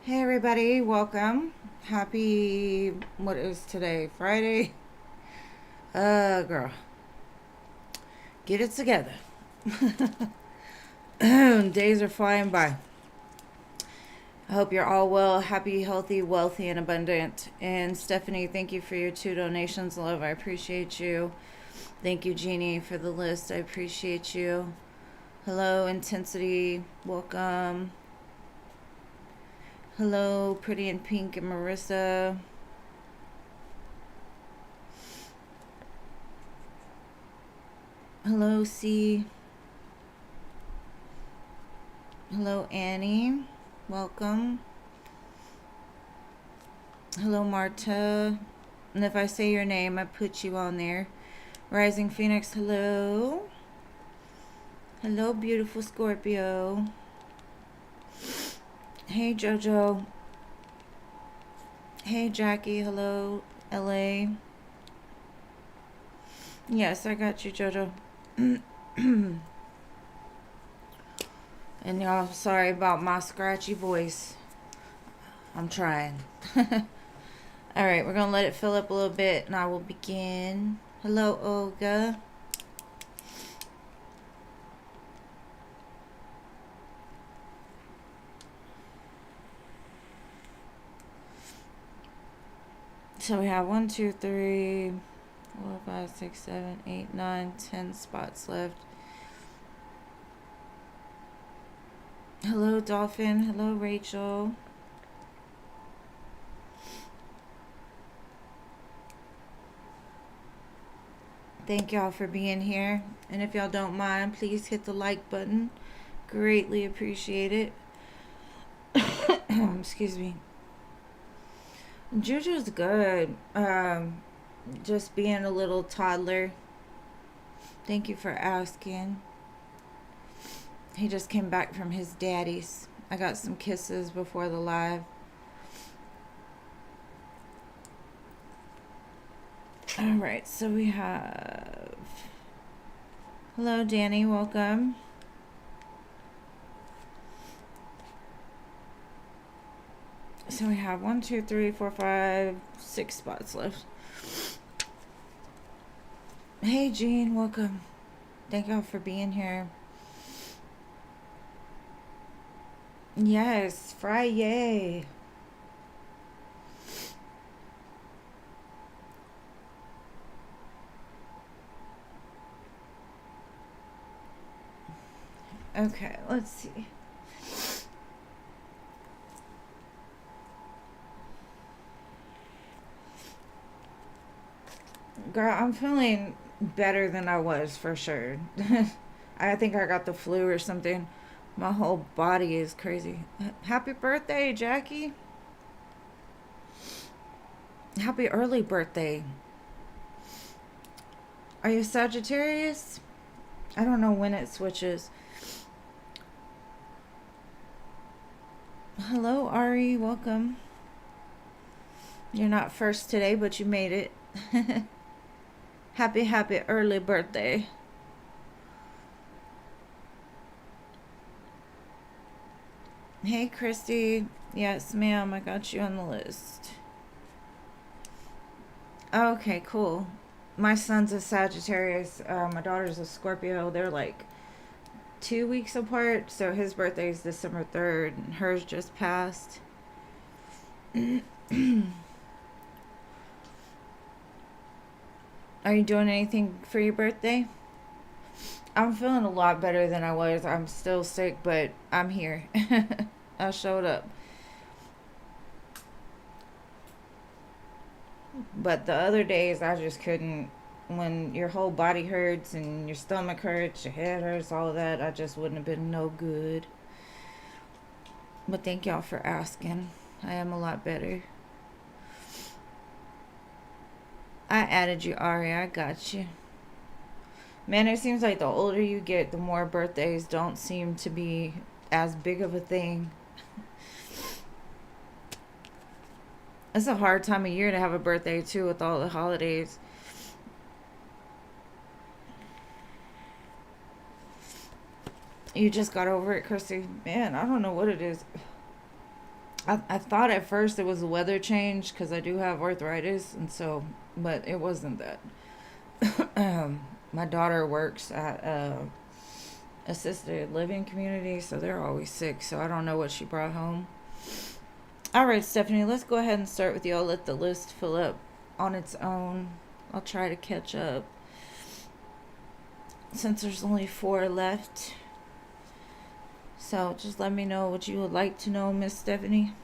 Hey everybody, welcome. Happy, what is today? Friday? Girl, get it together. Days are flying by. I hope you're all well, happy, healthy, wealthy, and abundant. And Stephanie, thank you for your 2 donations, love. I appreciate you. Thank you, Jeannie, for the list. I appreciate you. Hello, Intensity. Welcome. Hello, Pretty in Pink and Marissa. Hello, C. Hello, Annie. Welcome. Hello, Marta. And if I say your name, I put you on there. Rising Phoenix, hello. Hello, beautiful Scorpio. Hey, Jojo. Hey, Jackie. Hello, LA. Yes, I got you, Jojo. And y'all, sorry about my scratchy voice. I'm trying. Alright, we're going to let it fill up a little bit and I will begin. Hello, Olga. So we have 1, 2, 3, 4, 5, 6, 7, 8, 9, 10 spots left. Hello, Dolphin. Hello, Rachel. Thank y'all for being here. And if y'all don't mind, please hit the like button. Greatly appreciate it. Excuse me. Juju's good. Just being a little toddler. Thank you for asking. He just came back from his daddy's. I got some kisses before the live. Alright, so we have... Hello, Danny. Welcome. So we have 1, 2, 3, 4, 5, 6 spots left. Hey, Jean. Welcome. Thank y'all for being here. Yes, Friday. Okay, let's see. Girl, I'm feeling better than I was for sure. I think I got the flu or something. My whole body is crazy. Happy birthday, Jackie. Happy early birthday. Are you Sagittarius? I don't know when it switches. Hello, Ari. Welcome. You're not first today, but you made it. Happy early birthday. Hey, Christy. Yes, ma'am. I got you on the list. Okay, cool. My son's a Sagittarius. My daughter's a Scorpio. They're like 2 weeks apart. So his birthday is December 3rd, and hers just passed. Are you doing anything for your birthday? I'm feeling a lot better than I was. I'm still sick, but I'm here. I showed up. But the other days, I just couldn't. When your whole body hurts and your stomach hurts, your head hurts, all of that, I just wouldn't have been no good. But thank y'all for asking. I am a lot better. I added you, Ari. I got you. Man, it seems like the older you get, the more birthdays don't seem to be as big of a thing. It's a hard time of year to have a birthday, too, with all the holidays. You just got over it, Chrissy. Man, I don't know what it is. I thought at first it was a weather change because I do have arthritis, and so, but it wasn't that. My daughter works at a assisted living community, so they're always sick. So I don't know what she brought home. All right, Stephanie, let's go ahead and start with you. I'll let the list fill up on its own. I'll try to catch up since there's only 4 left. So just let me know what you would like to know, Miss Stephanie.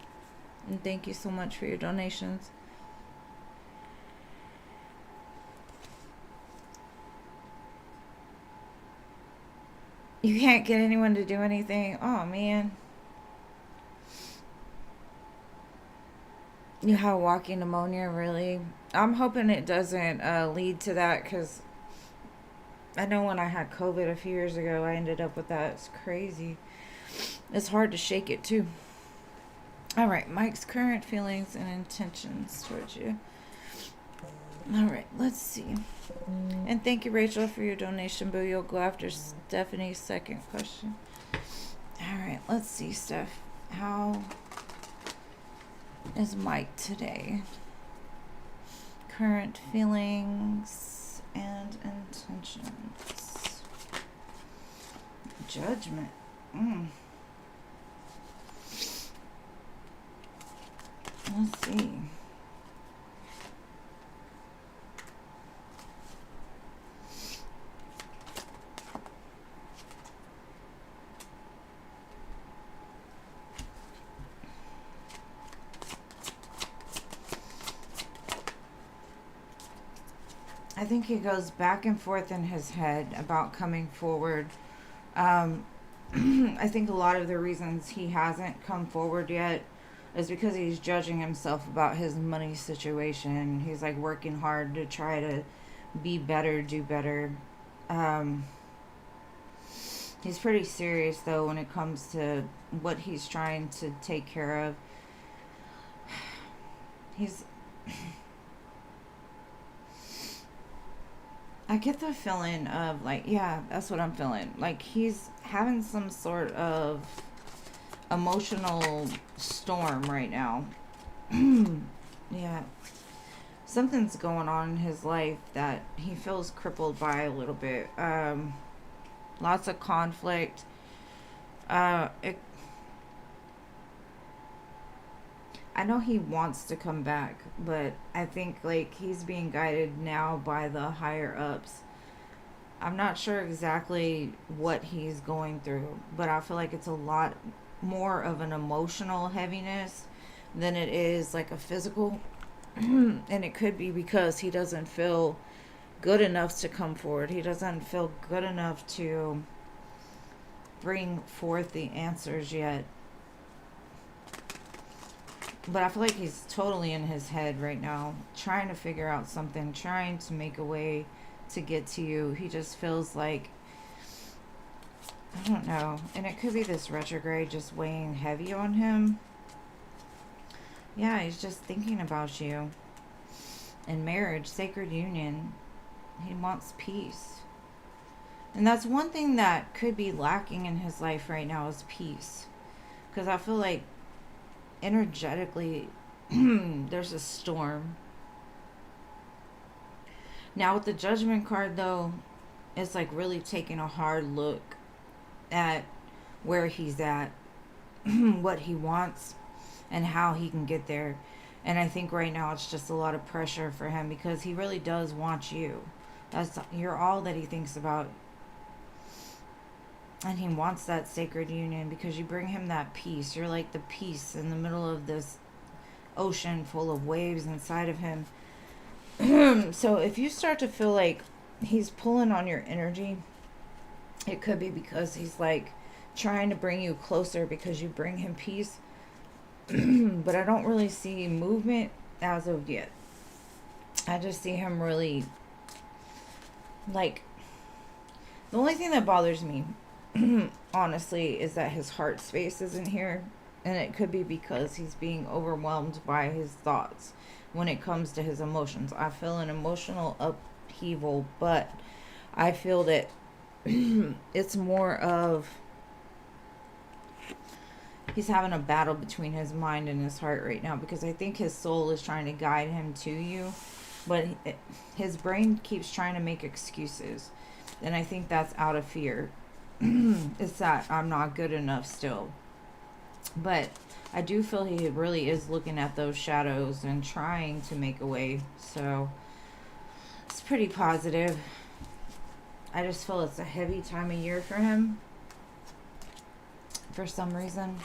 And thank you so much for your donations. You can't get anyone to do anything. Oh, man. You have walking pneumonia, really? I'm hoping it doesn't lead to that, because I know when I had COVID a few years ago, I ended up with that. It's crazy. It's hard to shake it, too. All right, Mike's current feelings and intentions towards you. All right, let's see. And thank you, Rachel, for your donation, boo. You'll go after Stephanie's second question. All right, let's see, Steph. How is Mike today? Current feelings and intentions. Judgment. Let's see. I think he goes back and forth in his head about coming forward. I think a lot of the reasons he hasn't come forward yet is because he's judging himself about his money situation. He's like working hard to try to be better, do better. He's pretty serious though when it comes to what he's trying to take care of. I get the feeling of like, yeah, that's what I'm feeling. Like he's having some sort of emotional storm right now. Yeah. Something's going on in his life that he feels crippled by a little bit. Lots of conflict. I know he wants to come back, but I think like he's being guided now by the higher ups. I'm not sure exactly what he's going through, but I feel like it's a lot more of an emotional heaviness than it is like a physical. And it could be because he doesn't feel good enough to come forward. He doesn't feel good enough to bring forth the answers yet. But I feel like he's totally in his head right now, trying to figure out something, trying to make a way to get to you. He just feels like, I don't know. And it could be this retrograde just weighing heavy on him. Yeah, he's just thinking about you. And marriage, sacred union. He wants peace. And that's one thing that could be lacking in his life right now is peace. Because I feel like energetically there's a storm. Now with the judgment card though, it's like really taking a hard look at where he's at, what he wants, and how he can get there. And I think right now it's just a lot of pressure for him because he really does want you. You're all that he thinks about. And he wants that sacred union because you bring him that peace. You're like the peace in the middle of this ocean full of waves inside of him. So if you start to feel like he's pulling on your energy, it could be because he's like trying to bring you closer because you bring him peace. But I don't really see movement as of yet. I just see him really like, the only thing that bothers me honestly is that his heart space isn't here, and it could be because he's being overwhelmed by his thoughts when it comes to his emotions. I feel an emotional upheaval, but I feel that it's more of He's having a battle between his mind and his heart right now, because I think his soul is trying to guide him to you, but his brain keeps trying to make excuses. And I think that's out of fear. It's that I'm not good enough still. But I do feel he really is looking at those shadows and trying to make a way. So it's pretty positive. I just feel it's a heavy time of year for him for some reason.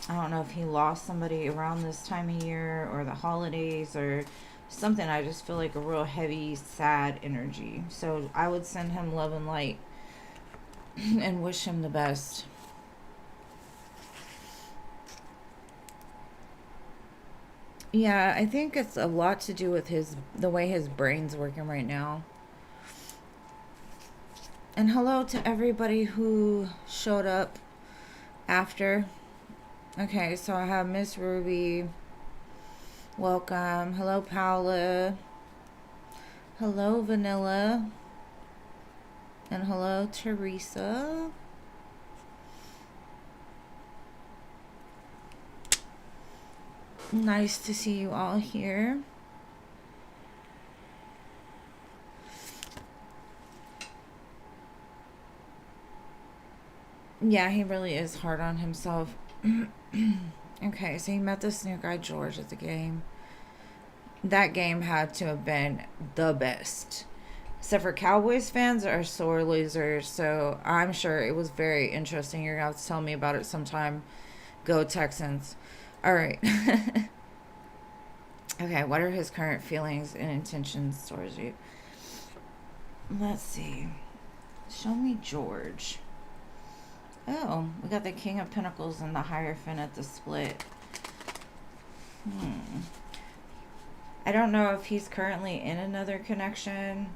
I don't know if he lost somebody around this time of year or the holidays or something. I just feel like a real heavy, sad energy. So I would send him love and light and wish him the best. Yeah, I think it's a lot to do with the way his brain's working right now. And hello to everybody who showed up after. Okay, so I have Miss Ruby. Welcome. Hello, Paula. Hello, Vanilla. And hello, Teresa. Nice to see you all here. Yeah, he really is hard on himself. Okay, so he met this new guy, George, at the game. That game had to have been the best. Except for Cowboys fans are sore losers, so I'm sure it was very interesting. You're going to have to tell me about it sometime. Go Texans. All right. Okay, what are his current feelings and intentions towards you? Let's see. Show me George. Oh, we got the King of Pentacles and the Hierophant at the split. I don't know if he's currently in another connection.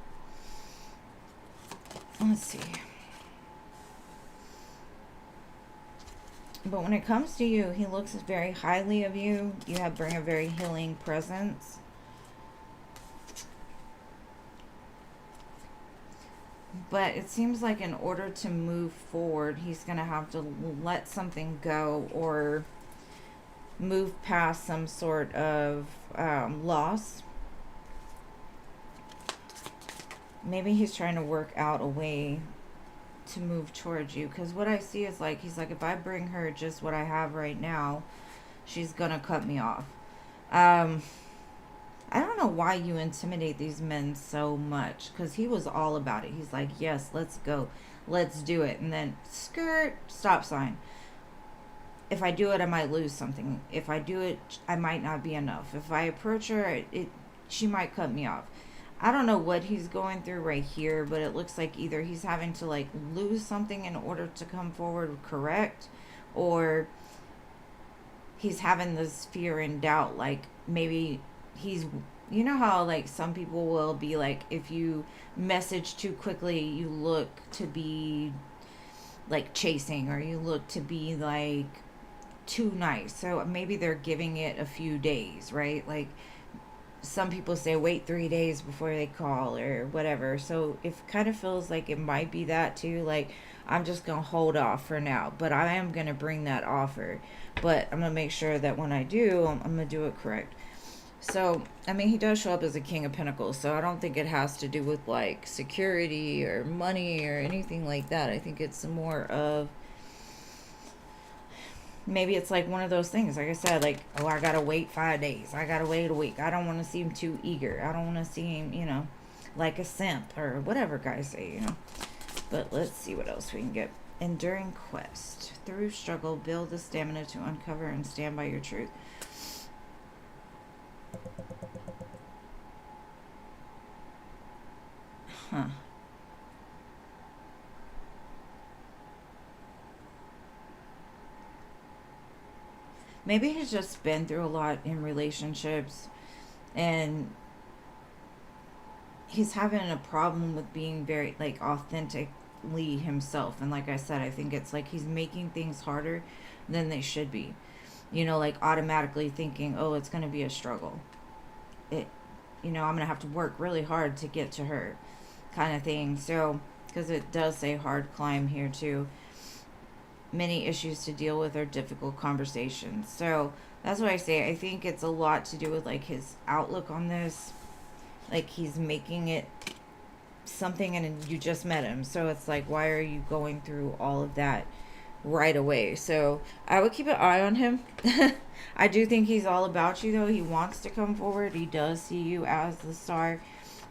Let's see. But when it comes to you, he looks very highly of you. You bring a very healing presence. But it seems like in order to move forward, he's going to have to let something go or move past some sort of loss. Maybe he's trying to work out a way to move towards you, because what I see is like, he's like, if I bring her just what I have right now, she's going to cut me off. I don't know why you intimidate these men so much, because he was all about it. He's like, yes, let's go. Let's do it. And then, skirt, stop sign. If I do it, I might lose something. If I do it, I might not be enough. If I approach her, she might cut me off. I don't know what he's going through right here, but it looks like either he's having to like lose something in order to come forward correct, or he's having this fear and doubt, like maybe he's, you know how like some people will be like, if you message too quickly, you look to be like chasing, or you look to be like too nice. So maybe they're giving it a few days, right? Like some people say wait 3 days before they call or whatever. So it kind of feels like it might be that too. Like, I'm just going to hold off for now, but I am going to bring that offer. But I'm going to make sure that when I do, I'm going to do it correct. So, I mean, he does show up as a King of Pentacles, so I don't think it has to do with like security or money or anything like that. I think it's more of, maybe it's like one of those things, like I said, like, oh, I gotta wait 5 days, I gotta wait a week, I don't want to seem too eager, I don't want to seem, you know, like a simp or whatever guys say, you know. But let's see what else we can get. Enduring quest. Through struggle, build the stamina to uncover and stand by your truth. Huh. Maybe he's just been through a lot in relationships, and he's having a problem with being very like authentically himself. And like I said, I think it's like he's making things harder than they should be, you know, like automatically thinking, oh, it's going to be a struggle, I'm going to have to work really hard to get to her, kind of thing. So because it does say hard climb here too. many issues to deal with or difficult conversations. So that's what I say. I think it's a lot to do with like his outlook on this. Like he's making it something and you just met him. So it's like, why are you going through all of that right away? So I would keep an eye on him. I do think he's all about you though. He wants to come forward. He does see you as the star.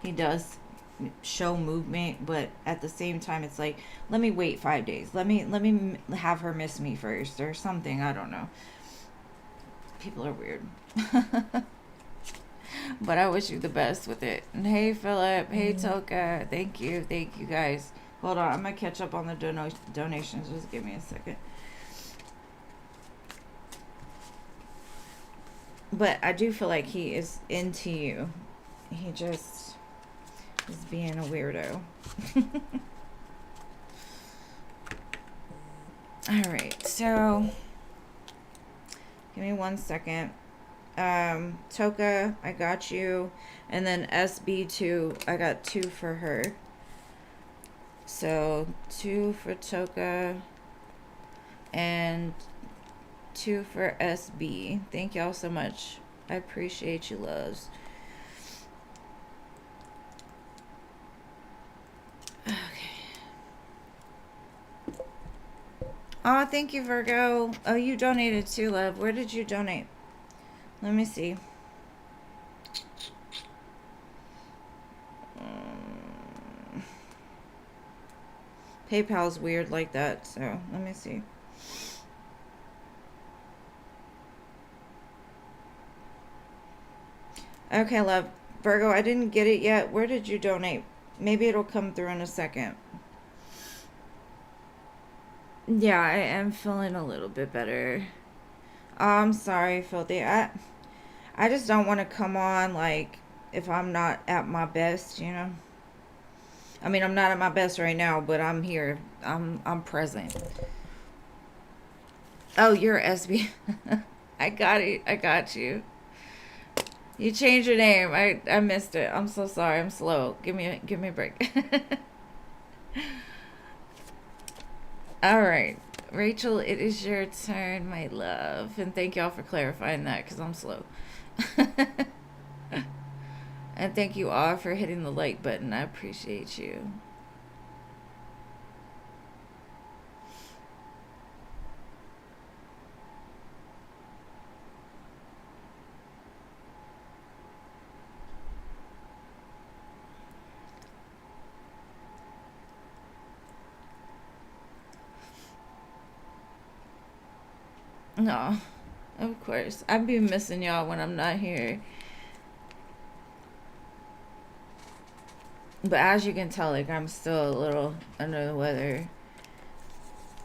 He does show movement, but at the same time it's like, let me wait 5 days. Let me have her miss me first or something. I don't know. People are weird. But I wish you the best with it. And hey, Philip. Hey, Toka. Thank you. Thank you, guys. Hold on. I'm going to catch up on the donations. Just give me a second. But I do feel like he is into you. He just is being a weirdo. All right. So, give me 1 second. Toka, I got you. And then SB2, I got 2 for her. So 2 for Toka and 2 for SB. Thank y'all so much. I appreciate you, loves. Okay. Oh, thank you, Virgo. Oh, you donated too, love. Where did you donate? Let me see. PayPal's weird like that, so let me see. Okay, love. Virgo, I didn't get it yet. Where did you donate? Maybe it'll come through in a second. Yeah, I am feeling a little bit better. Oh, I'm sorry, Filthy. I just don't want to come on like if I'm not at my best, you know. I mean, I'm not at my best right now, but I'm here. I'm present. Oh, you're SB. I got it. I got you. You changed your name. I missed it. I'm so sorry. I'm slow. Give me a break. All right. Rachel, it is your turn, my love. And thank y'all for clarifying that because I'm slow. And thank you all for hitting the like button. I appreciate you. No, of course. I be missing y'all when I'm not here. But as you can tell, like, I'm still a little under the weather.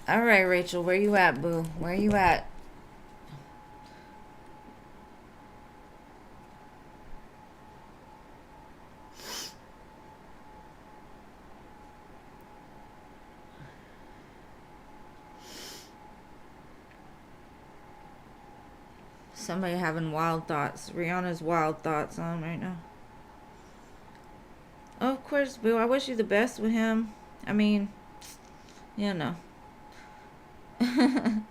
All right, Rachel, where you at, boo? Where you at? Somebody having wild thoughts. Rihanna's wild thoughts on right now. Oh, of course, boo. I wish you the best with him. I mean, you know.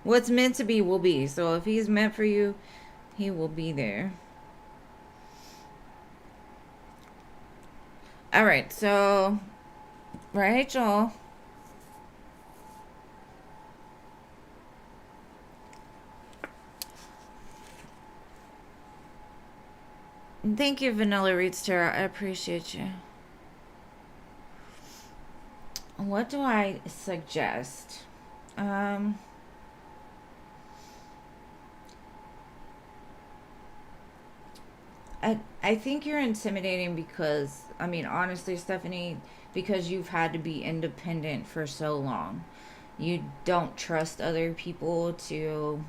What's meant to be will be. So if he's meant for you, he will be there. All right, so Rachel. Thank you, Vanilla Reads Tarot. I appreciate you. What do I suggest? I think you're intimidating because, I mean, honestly, Stephanie, because you've had to be independent for so long. You don't trust other people to,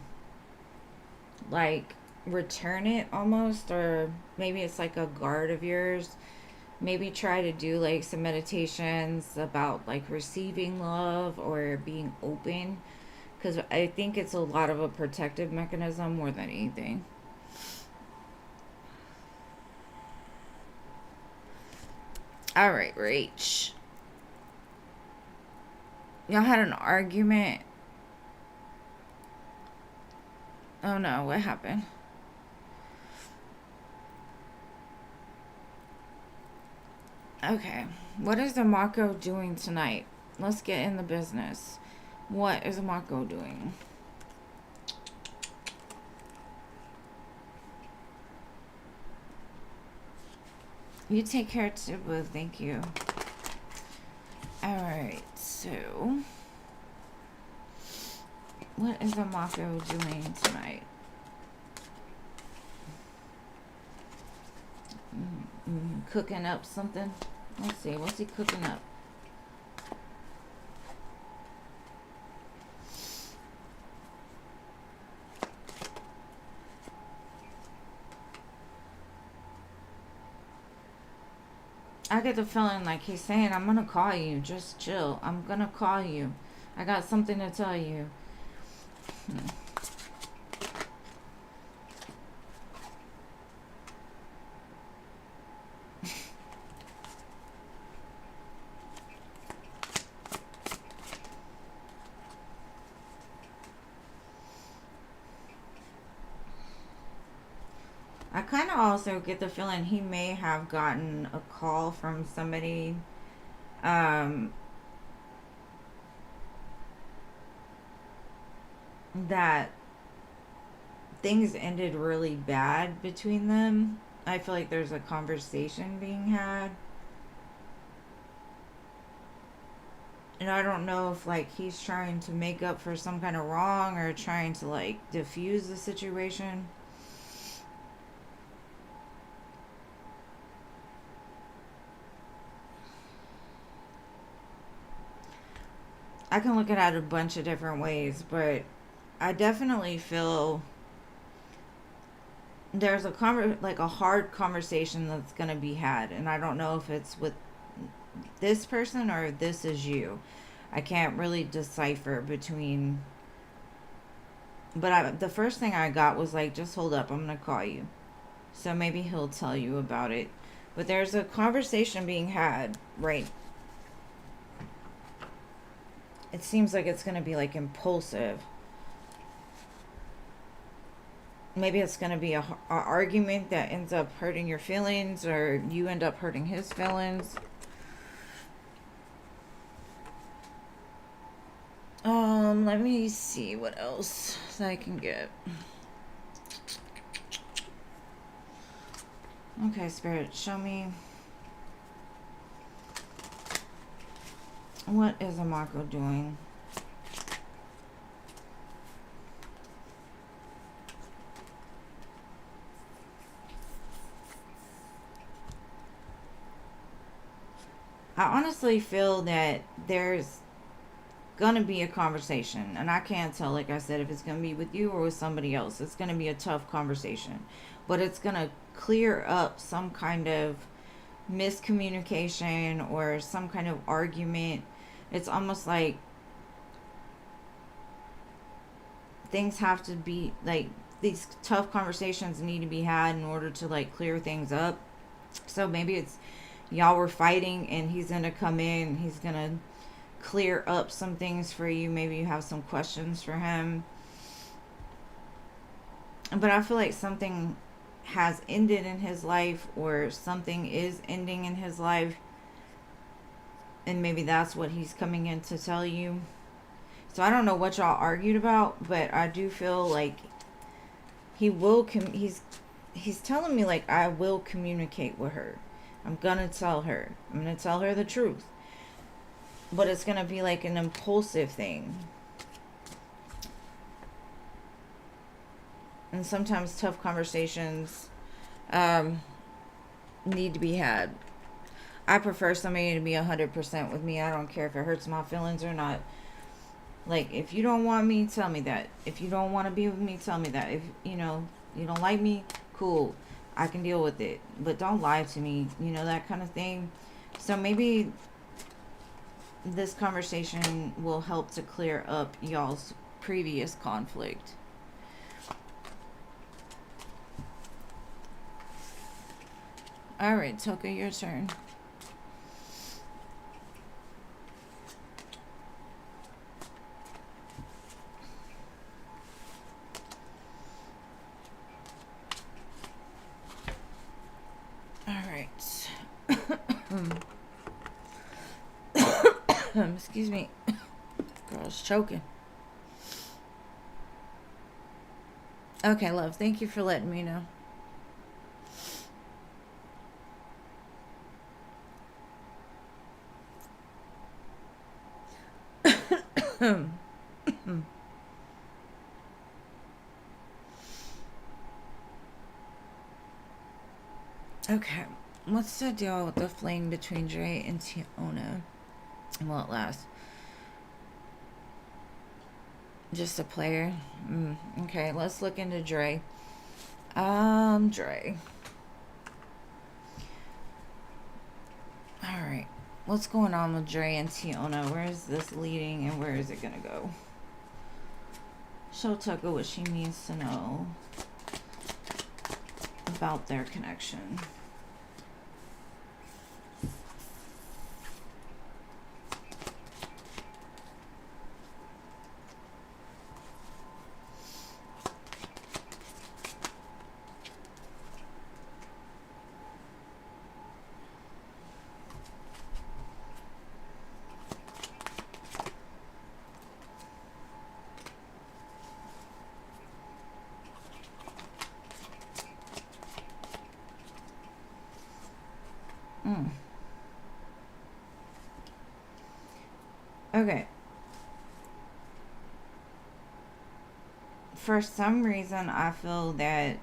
like, return it almost, or maybe it's like a guard of yours. Maybe try to do like some meditations about like receiving love or being open, because I think it's a lot of a protective mechanism more than anything. All right, Rach. Y'all had an argument. Oh no, what happened? Okay, what is the Marco doing tonight? Let's get in the business. What is Marco doing? You take care too, boo. Thank you. Alright, so what is the Marco doing tonight? Cooking up something? Let's see, what's he cooking up? I get the feeling like he's saying, I'm gonna call you, just chill. I'm gonna call you. I got something to tell you. I kind of also get the feeling he may have gotten a call from somebody that things ended really bad between them. I feel like there's a conversation being had. And I don't know if like he's trying to make up for some kind of wrong or trying to like diffuse the situation. I can look at it a bunch of different ways, but I definitely feel there's a hard conversation that's going to be had, and I don't know if it's with this person or if this is you. I can't really decipher between, but the first thing I got was like, just hold up, I'm going to call you. So maybe he'll tell you about it. But there's a conversation being had, right? It seems like it's going to be like impulsive. Maybe it's going to be a argument that ends up hurting your feelings, or you end up hurting his feelings. Let me see what else I can get. Okay, Spirit, show me. What is a Marco doing? I honestly feel that there's gonna be a conversation, and I can't tell, like I said, if it's gonna be with you or with somebody else. It's gonna be a tough conversation, but it's gonna clear up some kind of miscommunication or some kind of argument. It's almost like things have to be like, these tough conversations need to be had in order to like clear things up. So maybe it's y'all were fighting and he's gonna come in, he's gonna clear up some things for you. Maybe you have some questions for him. But I feel like something has ended in his life, or something is ending in his life, and maybe that's what he's coming in to tell you. So I don't know what y'all argued about, but I do feel like he will he's telling me like, I will communicate with her. I'm gonna tell her the truth. But it's gonna be like an impulsive thing. And sometimes tough conversations need to be had. I prefer somebody to be 100% with me. I don't care if it hurts my feelings or not. Like, if you don't want me, tell me that. If you don't want to be with me, tell me that. If, you don't like me, cool. I can deal with it. But don't lie to me. That kind of thing. So maybe this conversation will help to clear up y'all's previous conflict. Alright, Toka, your turn. Excuse me. Girl's choking. Okay, love. Thank you for letting me know. Okay. What's the deal with the flame between Dre and Tiona? Will it last? Just a player? Okay, let's look into Dre. Dre. Alright. What's going on with Dre and Tiona? Where is this leading and where is it gonna go? Show Tucker what she needs to know about their connection. Okay. For some reason, I feel that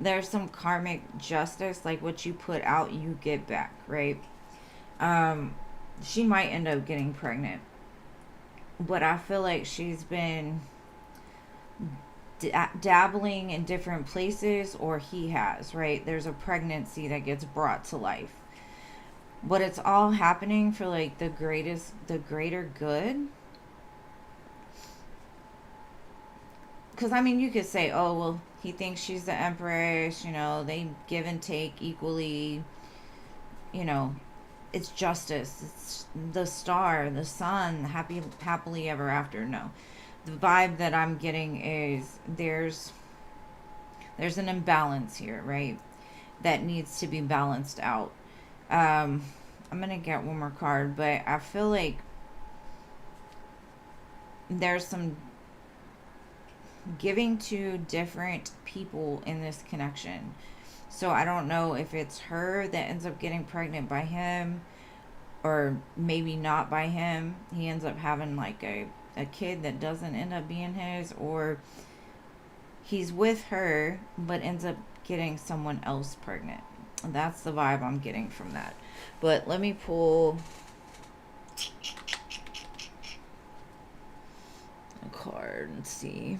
there's some karmic justice, like what you put out, you get back, right? She might end up getting pregnant, but I feel like she's been dabbling in different places, or he has, right? There's a pregnancy that gets brought to life, but it's all happening for like the greater good. Because I mean, you could say, oh well, he thinks she's the empress, you know, they give and take equally, you know, it's justice, it's the star, the sun, happily ever after. No, the vibe that I'm getting is there's an imbalance here, right, that needs to be balanced out. I'm gonna get one more card, but I feel like there's some giving to different people in this connection. So I don't know if it's her that ends up getting pregnant by him, or maybe not by him. He ends up having like a kid that doesn't end up being his, or he's with her but ends up getting someone else pregnant. That's the vibe I'm getting from that. But let me pull a card and see.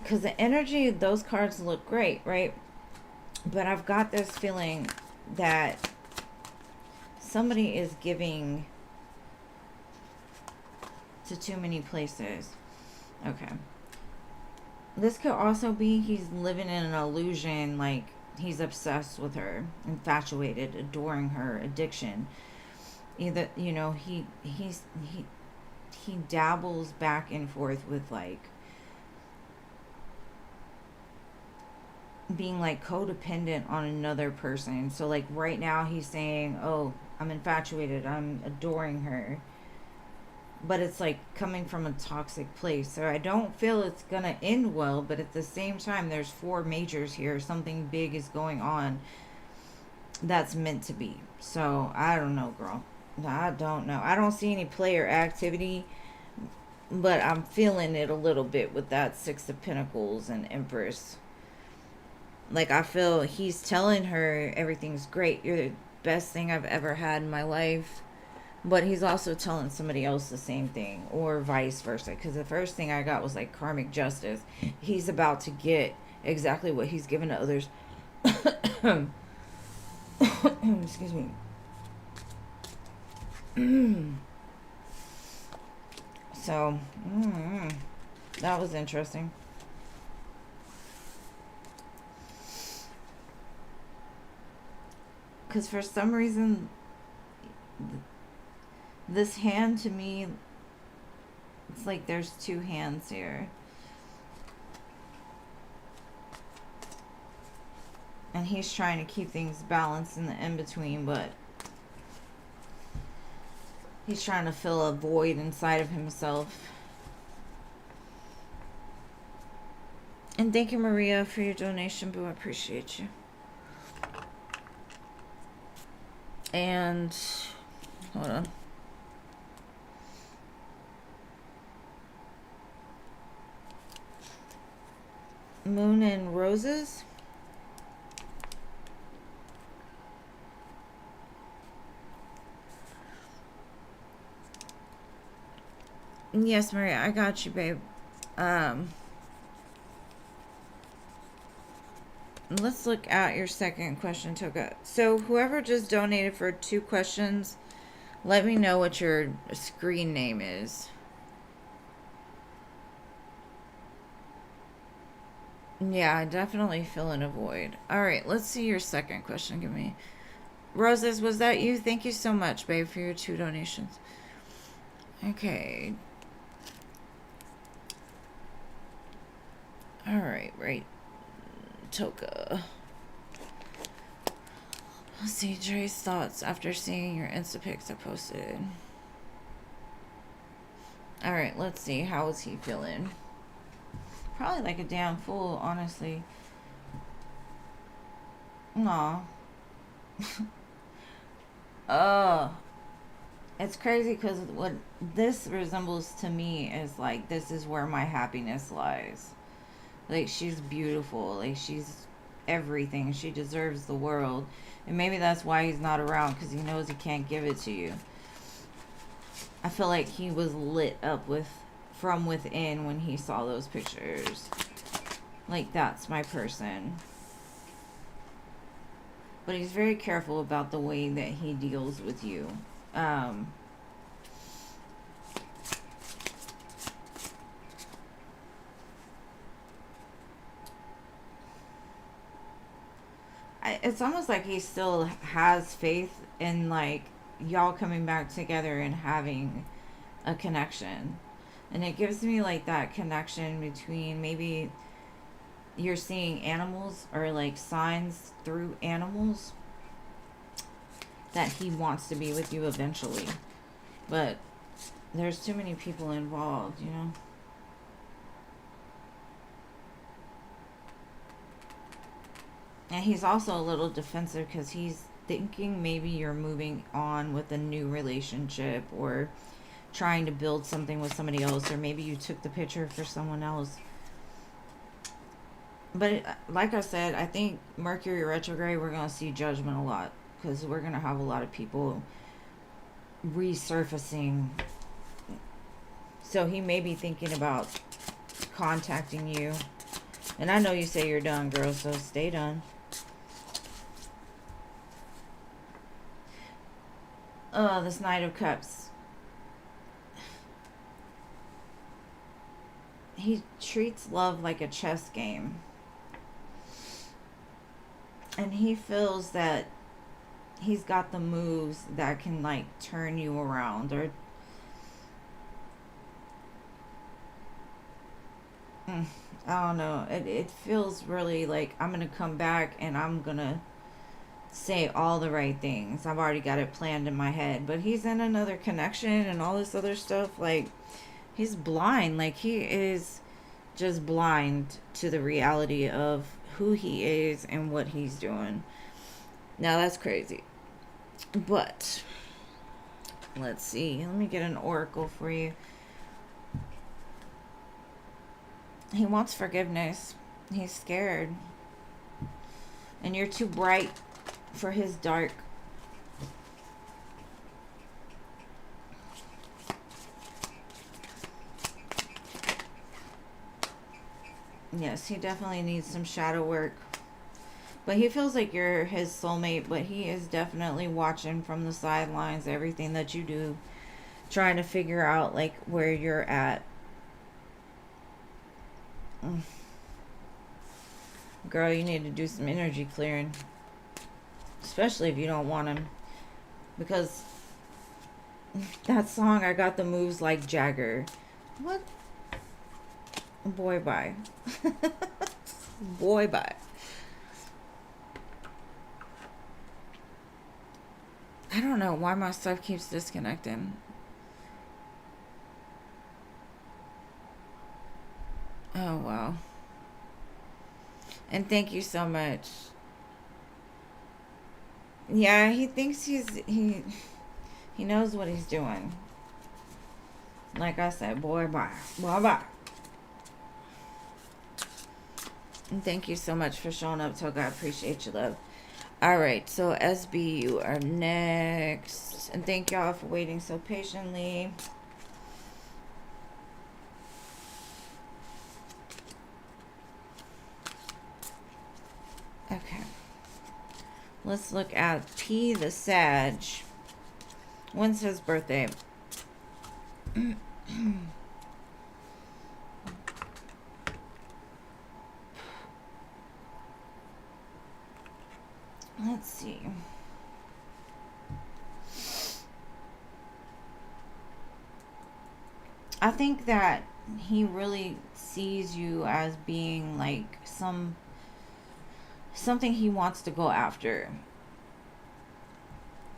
Because the energy of those cards look great, right? But I've got this feeling that somebody is giving to too many places. Okay. This could also be he's living in an illusion, like he's obsessed with her, infatuated, adoring her, addiction. Either, you know, he dabbles back and forth with like being like codependent on another person. So like right now he's saying, oh, I'm infatuated, I'm adoring her, but it's like coming from a toxic place. So I don't feel it's gonna end well, but at the same time there's 4 majors here. Something big is going on that's meant to be. So I don't know, girl. I don't know. I don't see any player activity, but I'm feeling it a little bit with that 6 of Pentacles and Empress. Like, I feel he's telling her everything's great, you're the best thing I've ever had in my life, but he's also telling somebody else the same thing, or vice versa. Because the first thing I got was like karmic justice. He's about to get exactly what he's given to others. Excuse me. So that was interesting. Because for some reason, this hand to me, it's like there's 2 hands here. And he's trying to keep things balanced in the in-between, but he's trying to fill a void inside of himself. And thank you, Maria, for your donation, boo. I appreciate you. And hold on. Moon and Roses. Yes, Maria, I got you, babe. Let's look at your second question, Toka. So whoever just donated for 2 questions, let me know what your screen name is. Yeah, I definitely fill in a void. All right, let's see your second question. Give me. Roses, was that you? Thank you so much, babe, for your 2 donations. Okay. All right, right. Toka. Let's see Dre's thoughts after seeing your Insta pics I posted. All right, let's see. How is he feeling? Probably like a damn fool, honestly. Aw. It's crazy because what this resembles to me is like, this is where my happiness lies. Like, she's beautiful. Like, she's everything. She deserves the world. And maybe that's why he's not around, because he knows he can't give it to you. I feel like he was lit up from within when he saw those pictures. Like, that's my person. But he's very careful about the way that he deals with you. It's almost like he still has faith in, like, y'all coming back together and having a connection. And it gives me, like, that connection between maybe you're seeing animals or, like, signs through animals that he wants to be with you eventually. But there's too many people involved, you know? And he's also a little defensive because he's thinking maybe you're moving on with a new relationship or trying to build something with somebody else, or maybe you took the picture for someone else. But like I said, I think Mercury retrograde, we're going to see judgment a lot, because we're going to have a lot of people resurfacing. So he may be thinking about contacting you. And I know you say you're done, girl, so stay done. Oh, this Knight of Cups. He treats love like a chess game. And he feels that he's got the moves that can, like, turn you around, or I don't know. It feels really like I'm going to come back and I'm going to say all the right things. I've already got it planned in my head. But he's in another connection and all this other stuff. Like, he's blind. Like, he is just blind to the reality of who he is and what he's doing. Now, that's crazy. But let's see. Let me get an oracle for you. He wants forgiveness. He's scared. And you're too bright for his dark. Yes, he definitely needs some shadow work. But he feels like you're his soulmate, but he is definitely watching from the sidelines everything that you do, trying to figure out, like, where you're at. Girl, you need to do some energy clearing. Especially if you don't want him. Because that song, I got the moves like Jagger. What? Boy, bye. Boy, bye. I don't know why my stuff keeps disconnecting. Oh, wow. And thank you so much. Yeah, he thinks he knows what he's doing. Like I said, boy, bye. Bye bye. And thank you so much for showing up, Toga. I appreciate you, love. Alright, so SB, you are next. And thank y'all for waiting so patiently. Okay. Let's look at P the Sag. When's his birthday? Let's see. I think that he really sees you as being like something he wants to go after.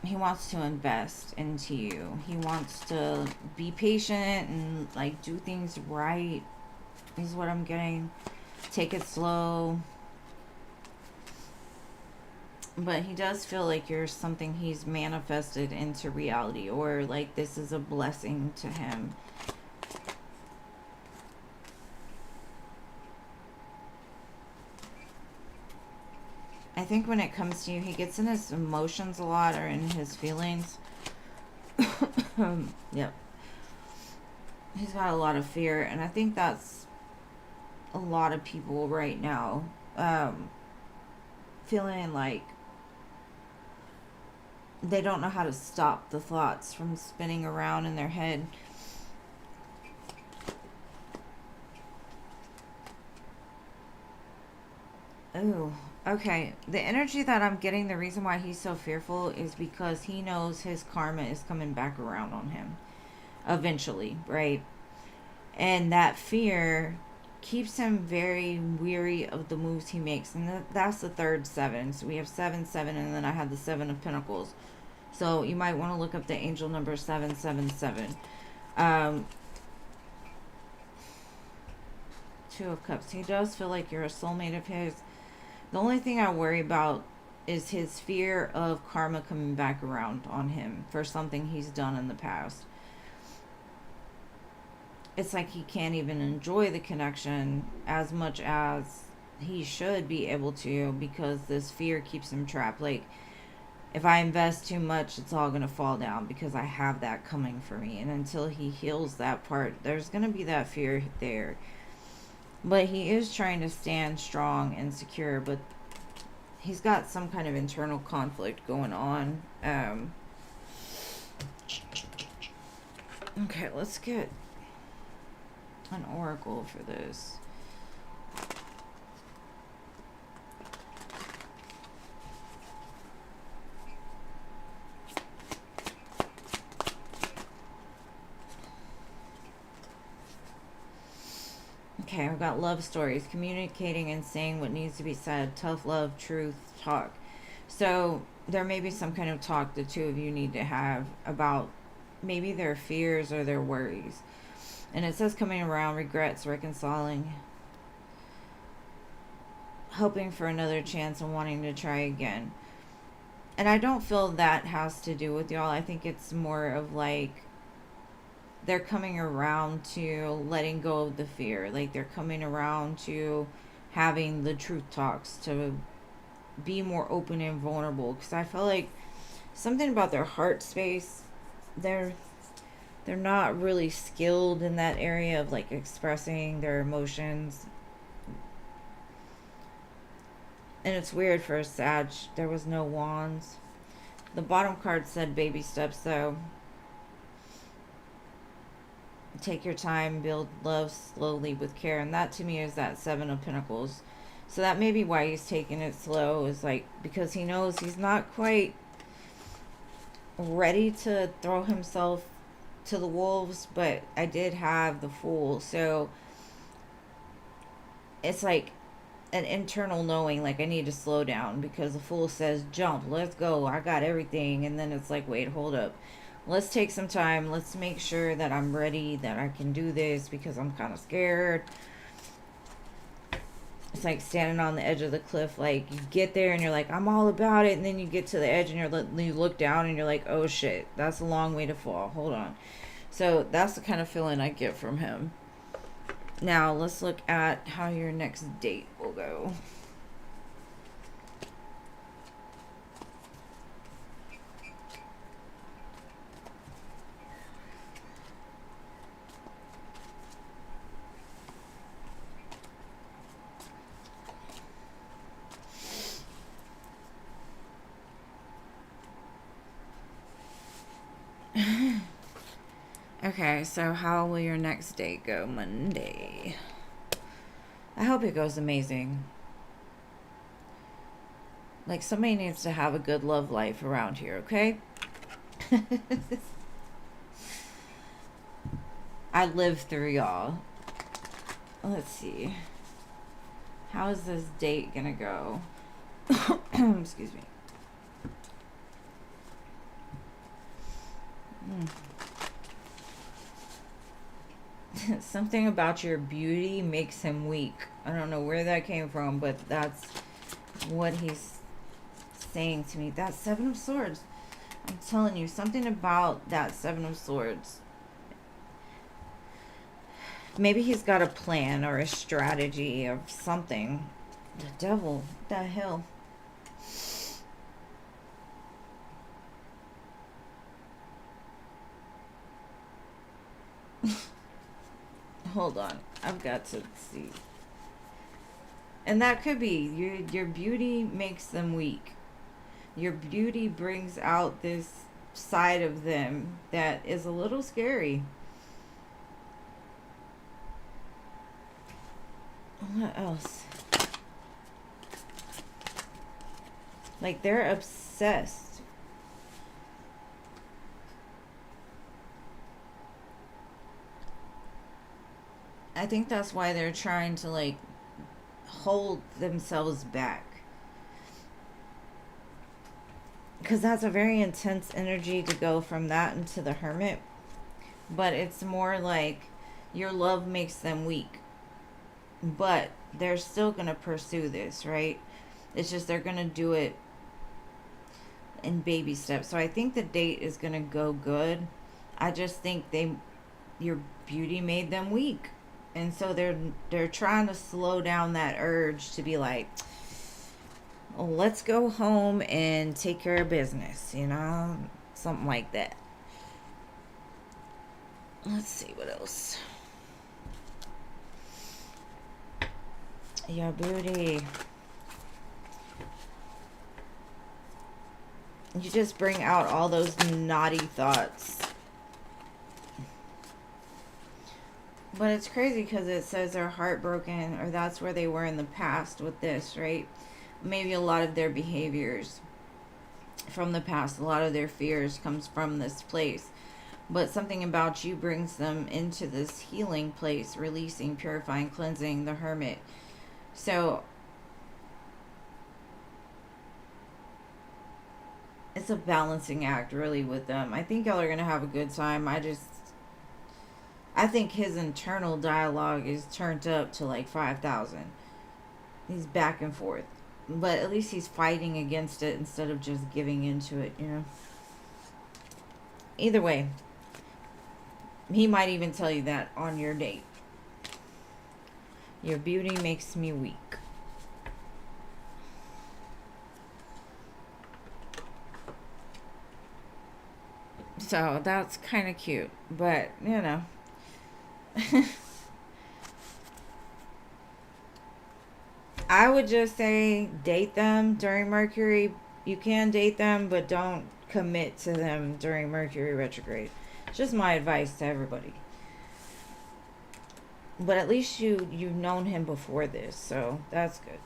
He wants to invest into you. He wants to be patient and like do things right, is what I'm getting. Take it slow. But he does feel like you're something he's manifested into reality, or like this is a blessing to him. I think when it comes to you, he gets in his emotions a lot, or in his feelings. Yep. He's got a lot of fear, and I think that's a lot of people right now. Feeling like they don't know how to stop the thoughts from spinning around in their head. Ooh, okay. The energy that I'm getting, the reason why he's so fearful is because he knows his karma is coming back around on him eventually, right? And that fear keeps him very weary of the moves he makes. And that's the third 7. So we have 7, 7, and then I have the 7 of Pentacles. So you might want to look up the angel number 777. 2 of Cups. He does feel like you're a soulmate of his. The only thing I worry about is his fear of karma coming back around on him for something he's done in the past. It's like he can't even enjoy the connection as much as he should be able to, because this fear keeps him trapped. Like, if I invest too much, it's all going to fall down because I have that coming for me. And until he heals that part, there's going to be that fear there. But he is trying to stand strong and secure, but he's got some kind of internal conflict going on. Okay, let's get an oracle for this. Okay, I've got love stories, communicating and saying what needs to be said, tough love, truth, talk. So there may be some kind of talk the two of you need to have about maybe their fears or their worries. And it says coming around, regrets, reconciling, hoping for another chance and wanting to try again. And I don't feel that has to do with y'all. I think it's more of like they're coming around to letting go of the fear. Like they're coming around to having the truth talks, to be more open and vulnerable. Because I feel like something about their heart space, they're not really skilled in that area of like expressing their emotions. And it's weird for a Sag. There was no wands. The bottom card said baby steps though. Take your time, build love slowly with care. And that to me is that 7 of Pentacles. So that may be why he's taking it slow, is like because he knows he's not quite ready to throw himself to the wolves. But I did have the Fool, so it's like an internal knowing, like I need to slow down because the Fool says jump, let's go, I got everything, and then it's like, wait, hold up, let's take some time, let's make sure that I'm ready, that I can do this, because I'm kind of scared. It's like standing on the edge of the cliff. Like, you get there and you're like, I'm all about it, and then you get to the edge and you look down and you're like, oh shit, that's a long way to fall, hold on. So that's the kind of feeling I get from him. Now let's look at how your next date will go. Okay, so how will your next date go? Monday. I hope it goes amazing. Like, somebody needs to have a good love life around here, okay? I live through y'all. Let's see. How is this date gonna go? Excuse me. Something about your beauty makes him weak. I don't know where that came from, but that's what he's saying to me. That Seven of Swords. I'm telling you, something about that Seven of Swords. Maybe he's got a plan or a strategy or something. The devil. What the hell? Hold on. I've got to see. And that could be your beauty makes them weak. Your beauty brings out this side of them that is a little scary. What else? Like, they're obsessed. I think that's why they're trying to, like, hold themselves back. Because that's a very intense energy to go from that into the Hermit. But it's more like your love makes them weak. But they're still going to pursue this, right? It's just they're going to do it in baby steps. So I think the date is going to go good. I just think your beauty made them weak. And so they're trying to slow down that urge to be like, well, let's go home and take care of business, you know? Something like that. Let's see what else. Your beauty. You just bring out all those naughty thoughts. But it's crazy because it says they're heartbroken, or that's where they were in the past with this, right? Maybe a lot of their behaviors from the past, a lot of their fears comes from this place. But something about you brings them into this healing place, releasing, purifying, cleansing, the Hermit. So it's a balancing act, really, with them. I think y'all are going to have a good time. I think his internal dialogue is turned up to like 5,000. He's back and forth. But at least he's fighting against it instead of just giving into it, you know? Either way, he might even tell you that on your date. Your beauty makes me weak. So that's kind of cute. But, you know. I would just say date them during Mercury. You can date them, but don't commit to them during Mercury retrograde. Just my advice to everybody. But at least you've known him before this, so that's good.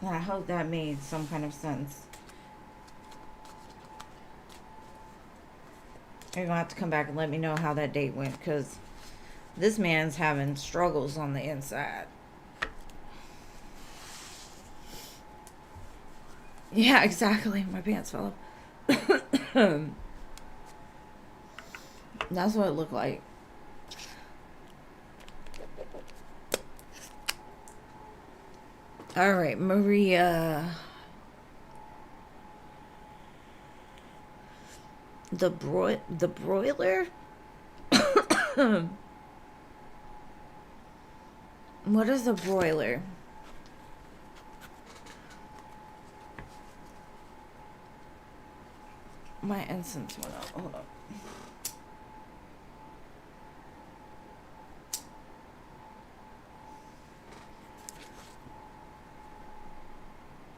And I hope that made some kind of sense. You're going to have to come back and let me know how that date went, because This man's having struggles on the inside. Yeah, exactly. My pants fell off. That's what it looked like. All right, Maria. The broiler? What is a broiler? My incense went out. Hold up.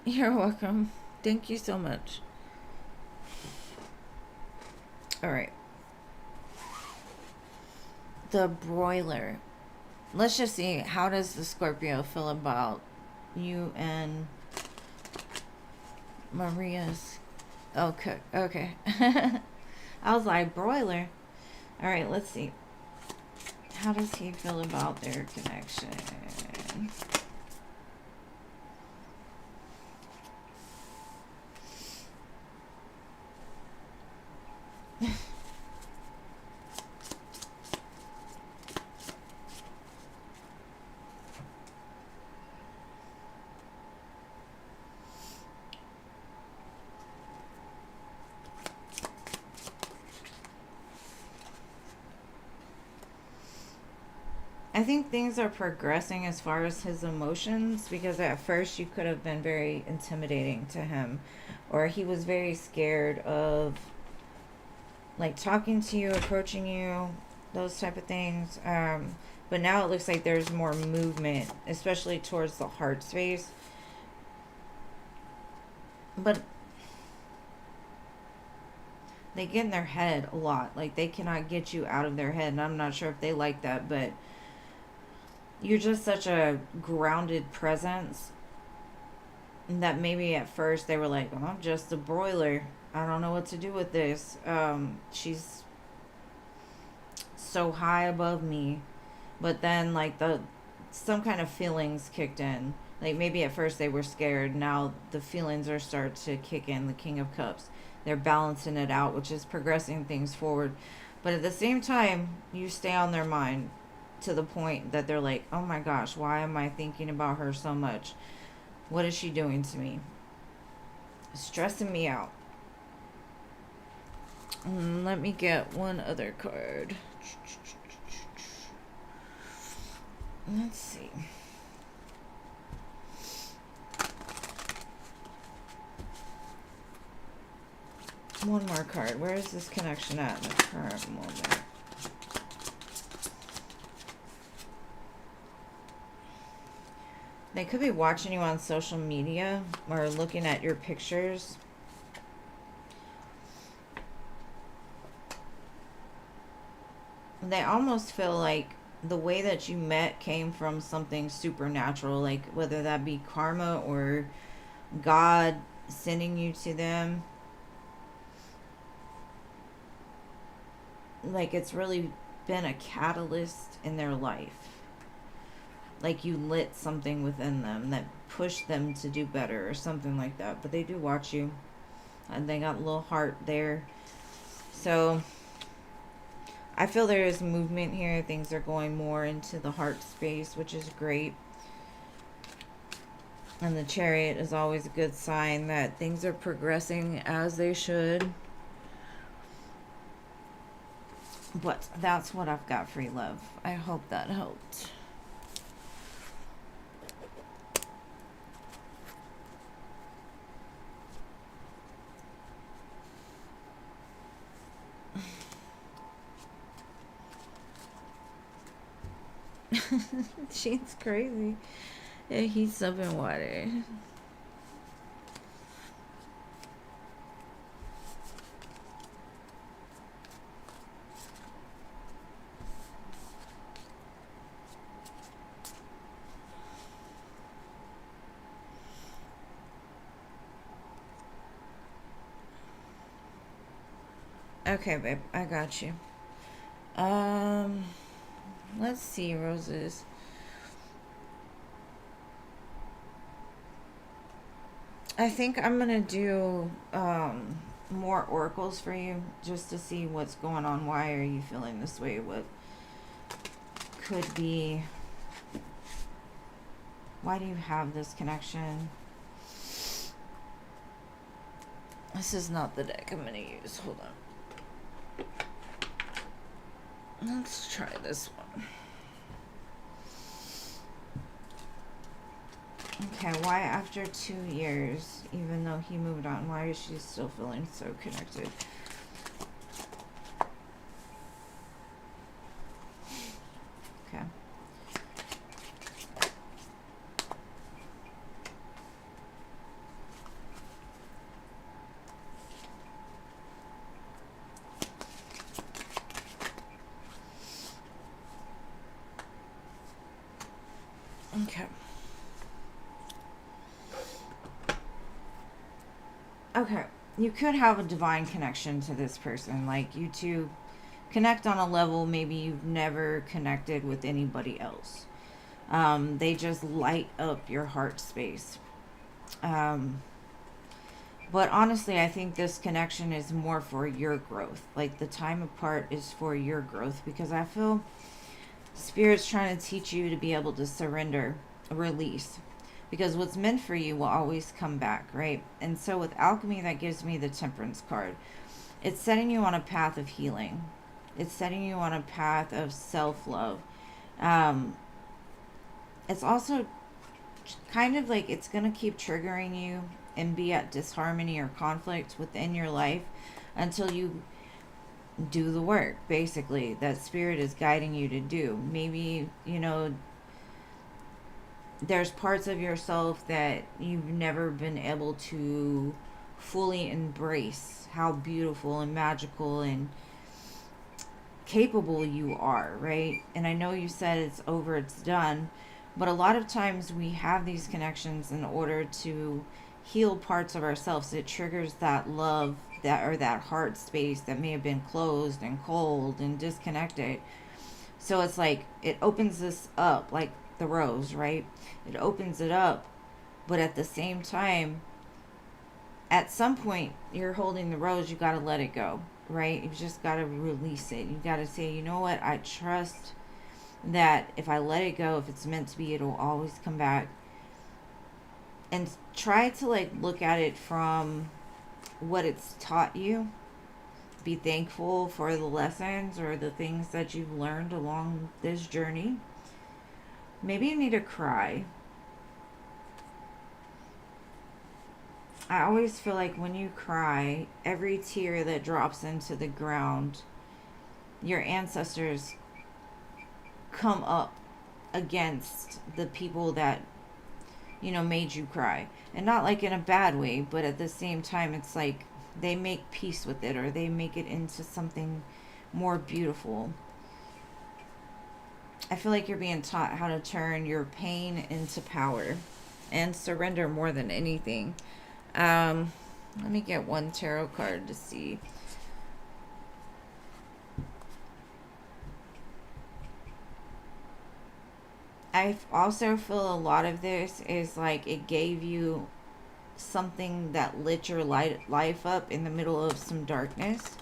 You're welcome. Thank you so much. All right. The broiler. Let's just see, how does the Scorpio feel about you and Maria's? Okay. I was like, broiler. All right, let's see. How does he feel about their connection? I think things are progressing as far as his emotions, because at first you could have been very intimidating to him, or he was very scared of like talking to you, approaching you, those type of things. But now it looks like there's more movement, especially towards the heart space. But they get in their head a lot. Like, they cannot get you out of their head, and I'm not sure if they like that, but you're just such a grounded presence that maybe at first they were like, oh, I'm just a broiler. I don't know what to do with this. She's so high above me. But then, like, some kind of feelings kicked in. Like, maybe at first they were scared. Now the feelings are start to kick in. The King of Cups. They're balancing it out, which is progressing things forward. But at the same time, you stay on their mind to the point that they're like, oh my gosh, why am I thinking about her so much? What is she doing to me? Stressing me out. Let me get one other card. Let's see. One more card. Where is this connection at in the current moment? They could be watching you on social media or looking at your pictures. They almost feel like the way that you met came from something supernatural, like whether that be karma or God sending you to them. Like, it's really been a catalyst in their life. Like, you lit something within them that pushed them to do better or something like that. But they do watch you, and they got a little heart there. So I feel there is movement here. Things are going more into the heart space, which is great. And the Chariot is always a good sign that things are progressing as they should. But that's what I've got for you, love. I hope that helped. She's crazy. Yeah, he's sopping water. Okay, babe, I got you. Let's see, roses. I think I'm going to do more oracles for you just to see what's going on. Why are you feeling this way? What could be... Why do you have this connection? This is not the deck I'm going to use. Hold on. Let's try this one. Okay, why after 2 years, even though he moved on, why is she still feeling so connected? Okay. Okay. Okay, you could have a divine connection to this person. Like, you two connect on a level maybe you've never connected with anybody else. They just light up your heart space. But honestly, I think this connection is more for your growth. Like, the time apart is for your growth, because I feel Spirit's trying to teach you to be able to surrender, release. Because what's meant for you will always come back, right? And so with alchemy, that gives me the Temperance card. It's setting you on a path of healing. It's setting you on a path of self-love. It's also kind of like it's going to keep triggering you and be at disharmony or conflict within your life until you do the work, basically, that Spirit is guiding you to do. Maybe, there's parts of yourself that you've never been able to fully embrace how beautiful and magical and capable you are, right? And I know you said it's over, it's done, but a lot of times we have these connections in order to heal parts of ourselves. It triggers that love, that heart space that may have been closed and cold and disconnected. So it's like it opens this up, like the rose, right? It opens it up, but at the same time, at some point, you're holding the rose, you got to let it go, right? You just got to release it. You got to say, you know what? I trust that if I let it go, if it's meant to be, it'll always come back. And try to look at it from what it's taught you. Be thankful for the lessons or the things that you've learned along this journey. Maybe you need to cry. I always feel like when you cry, every tear that drops into the ground, your ancestors come up against the people that, made you cry. And not like in a bad way, but at the same time, it's like they make peace with it, or they make it into something more beautiful. I feel like you're being taught how to turn your pain into power and surrender more than anything. Let me get one tarot card to see. I also feel a lot of this is like it gave you something that lit your life up in the middle of some darkness.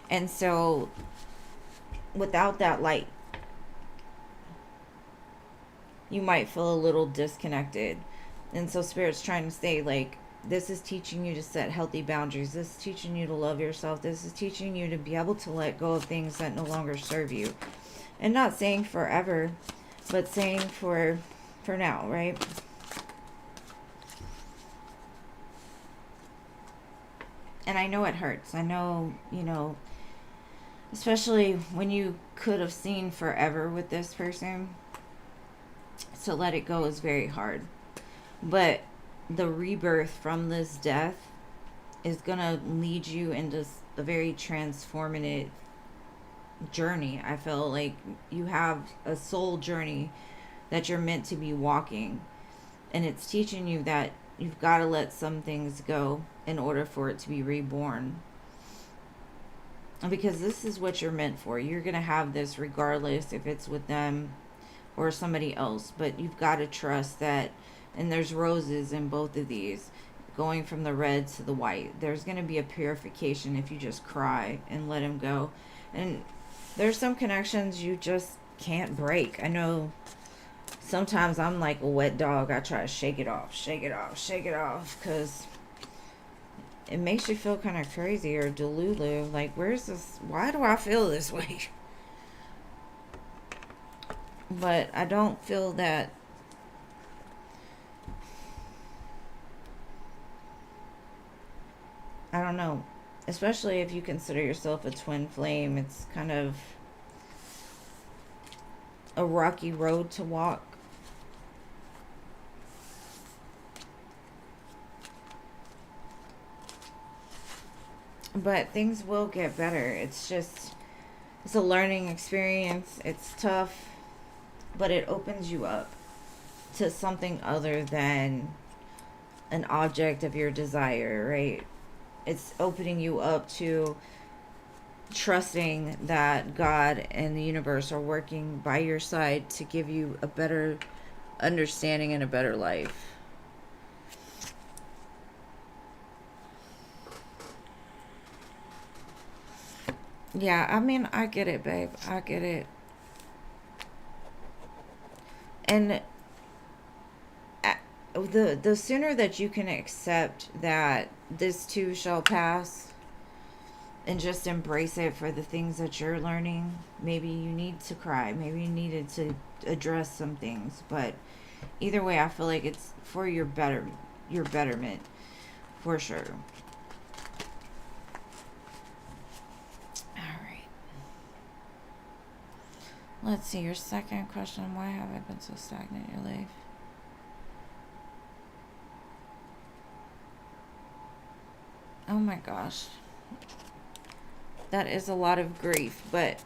And so without that light, you might feel a little disconnected. And so Spirit's trying to say, like, this is teaching you to set healthy boundaries. This is teaching you to love yourself. This is teaching you to be able to let go of things that no longer serve you. And not saying forever, but saying for now, right? And I know it hurts. I know, especially when you could have seen forever with this person. To let it go is very hard. But the rebirth from this death is going to lead you into a very transformative journey. I feel like you have a soul journey that you're meant to be walking. And it's teaching you that you've got to let some things go in order for it to be reborn. because this is what you're meant for. You're going to have this regardless if it's with them or somebody else, but you've got to trust that. And there's roses in both of these, going from the red to the white. There's going to be a purification if you just cry and let him go. And there's some connections you just can't break. I know sometimes I'm like a wet dog. I try to shake it off, because it makes you feel kind of crazy or delulu. Like, where's this? Why do I feel this way? But I don't feel that. I don't know. Especially if you consider yourself a twin flame, it's kind of a rocky road to walk. But things will get better. It's a learning experience. It's tough, but it opens you up to something other than an object of your desire, right? It's opening you up to trusting that God and the universe are working by your side to give you a better understanding and a better life. Yeah, I mean, I get it, babe. I get it. And the sooner that you can accept that this too shall pass and just embrace it for the things that you're learning. Maybe you need to cry. Maybe you needed to address some things. But either way, I feel like it's for your betterment, for sure. All right. Let's see, your second question. Why have I been so stagnant in your life? Oh my gosh. That is a lot of grief, but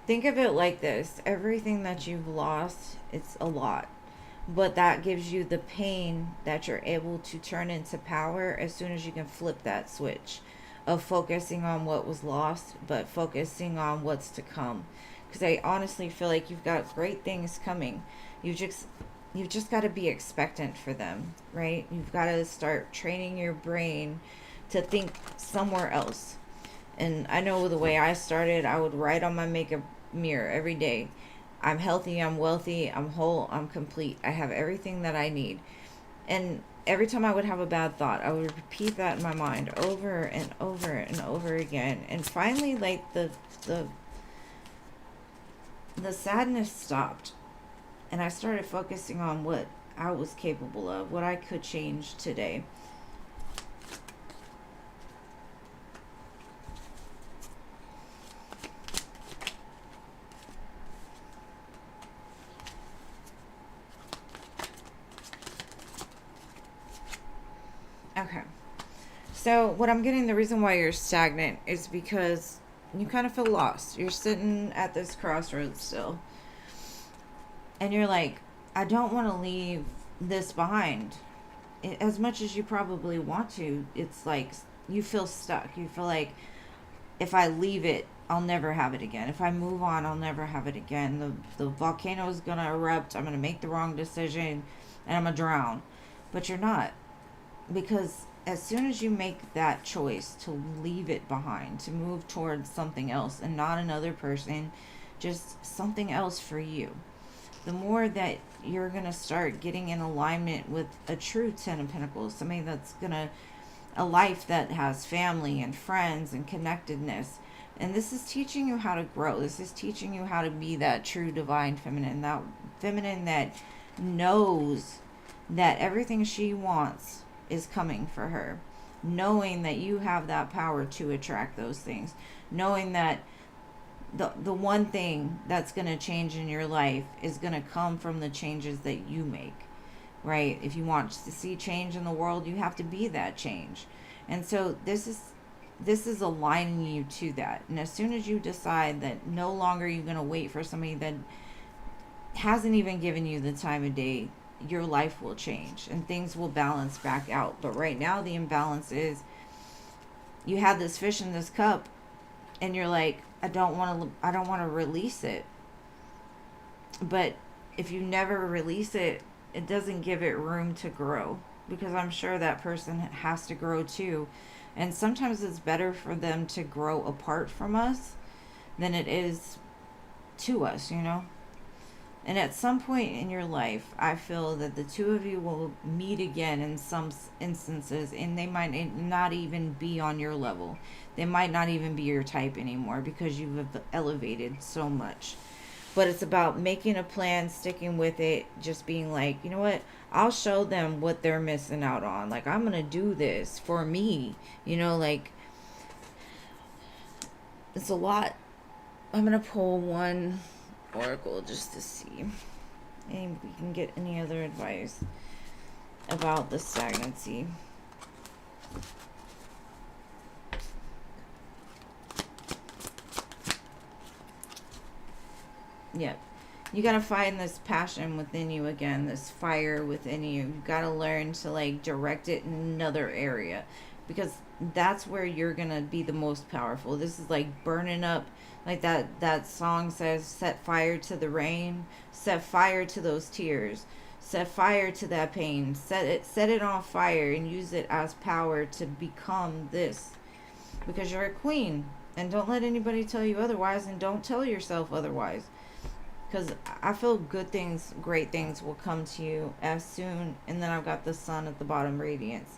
think of it like this. Everything that you've lost, it's a lot. But that gives you the pain that you're able to turn into power as soon as you can flip that switch of focusing on what was lost, but focusing on what's to come. Because I honestly feel like you've got great things coming. You've just got to be expectant for them, right? You've got to start training your brain to think somewhere else. And I know the way I started, I would write on my makeup mirror every day, I'm healthy, I'm wealthy, I'm whole, I'm complete. I have everything that I need. And every time I would have a bad thought, I would repeat that in my mind over and over and over again. And finally, like, the sadness stopped. And I started focusing on what I was capable of, what I could change today. Okay. So what I'm getting, the reason why you're stagnant is because you kind of feel lost. You're sitting at this crossroads still. And you're like, I don't want to leave this behind. As much as you probably want to, it's like you feel stuck. You feel like if I leave it, I'll never have it again. If I move on, I'll never have it again. The volcano is going to erupt. I'm going to make the wrong decision and I'm going to drown. But you're not. Because as soon as you make that choice to leave it behind, to move towards something else and not another person, just something else for you, the more that you're going to start getting in alignment with a true Ten of Pentacles, somebody that's going to, a life that has family and friends and connectedness. And this is teaching you how to grow. This is teaching you how to be that true divine feminine, that feminine that knows that everything she wants is coming for her, knowing that you have that power to attract those things, knowing that the one thing that's going to change in your life is going to come from the changes that you make, right? If you want to see change in the world, you have to be that change. And so this is aligning you to that. And as soon as you decide that no longer you're going to wait for somebody that hasn't even given you the time of day, your life will change and things will balance back out. But right now the imbalance is you have this fish in this cup and you're like, I don't want to release it. But if you never release it, it doesn't give it room to grow, because I'm sure that person has to grow too. And sometimes it's better for them to grow apart from us than it is to us, you know? And at some point in your life, I feel that the two of you will meet again in some instances, and they might not even be on your level. They might not even be your type anymore because you've elevated so much. But it's about making a plan, sticking with it, just being like, you know what? I'll show them what they're missing out on. Like, I'm going to do this for me. You know, like, it's a lot. I'm going to pull one oracle just to see. And we can get any other advice about the stagnancy. Yep. You got to find this passion within you again, this fire within you. You got to learn to like direct it in another area, because that's where you're going to be the most powerful. This is like burning up, like that song says, set fire to the rain, set fire to those tears, set fire to that pain, set it on fire and use it as power to become this, because you're a queen. And don't let anybody tell you otherwise, and don't tell yourself otherwise. Because I feel good things, great things will come to you as soon. And then I've got the sun at the bottom, radiance.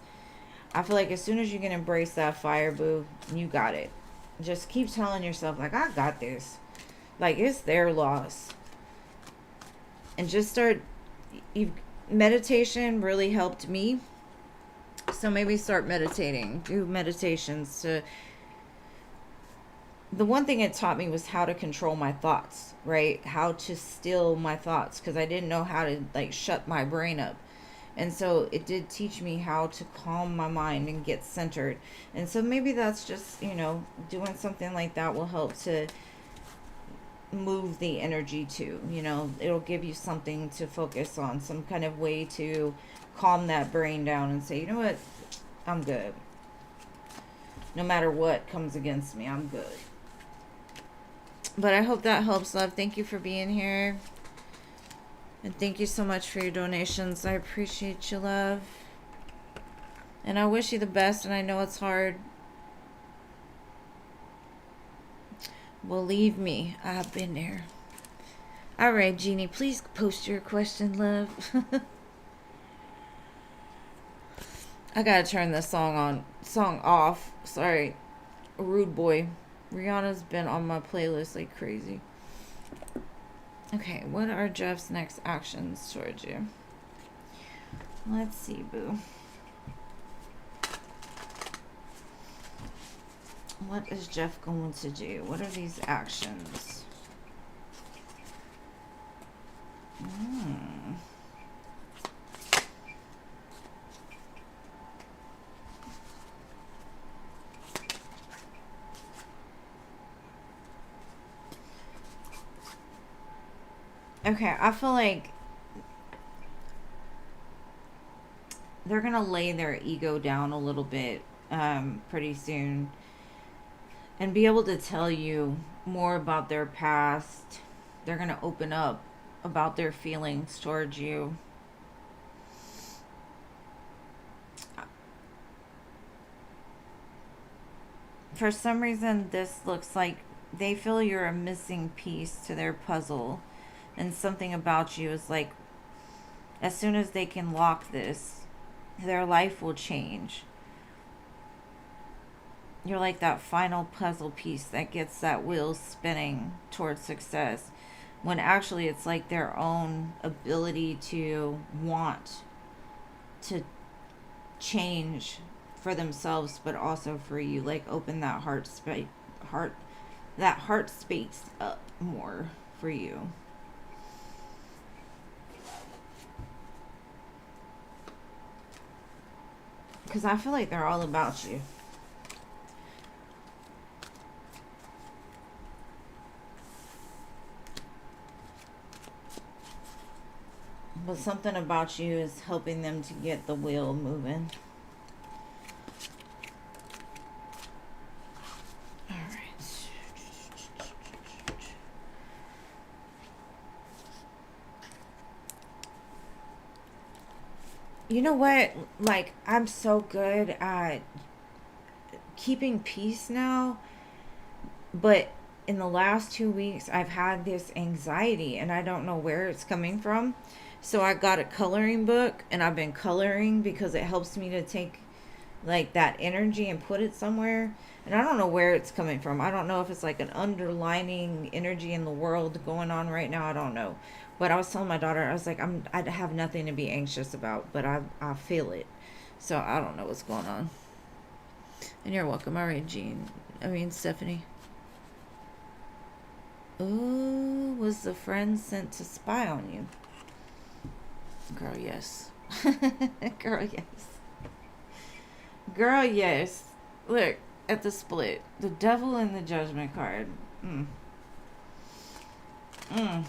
I feel like as soon as you can embrace that fire, boo, you got it. Just keep telling yourself, like, I got this. Like, it's their loss. And just start. Meditation really helped me. So maybe start meditating. Do meditations to... The one thing it taught me was how to control my thoughts, right? How to still my thoughts, because I didn't know how to like shut my brain up. And so it did teach me how to calm my mind and get centered. And so maybe that's just, you know, doing something like that will help to move the energy too. You know, it'll give you something to focus on, some kind of way to calm that brain down and say, you know what, I'm good. No matter what comes against me, I'm good. But I hope that helps, love. Thank you for being here. And thank you so much for your donations. I appreciate you, love. And I wish you the best, and I know it's hard. Believe me, I've been there. Alright, Jeannie, please post your question, love. I gotta turn this song off. Sorry. Rude boy. Rihanna's been on my playlist like crazy. Okay, what are Jeff's next actions towards you? Let's see, boo. What is Jeff going to do? What are these actions? Okay, I feel like they're going to lay their ego down a little bit pretty soon and be able to tell you more about their past. They're going to open up about their feelings towards you. For some reason, this looks like they feel you're a missing piece to their puzzle. And something about you is like, as soon as they can lock this, their life will change. You're like that final puzzle piece that gets that wheel spinning towards success. When actually it's like their own ability to want to change for themselves, but also for you. Like open that heart space up more for you. Because I feel like they're all about you. But something about you is helping them to get the wheel moving. Alright. You know what? Like, I'm so good at keeping peace now, but in the last 2 weeks, I've had this anxiety and I don't know where it's coming from. So I got a coloring book and I've been coloring because it helps me to take like that energy and put it somewhere. And I don't know where it's coming from. I don't know if it's like an underlining energy in the world going on right now. I don't know. But I was telling my daughter, I was like, I have nothing to be anxious about, but I feel it. So I don't know what's going on. And you're welcome. All right, Stephanie. Ooh, was the friend sent to spy on you? Girl, yes. Girl, yes. Girl, yes. Look at the split. The devil and the judgment card. Mm. Mm.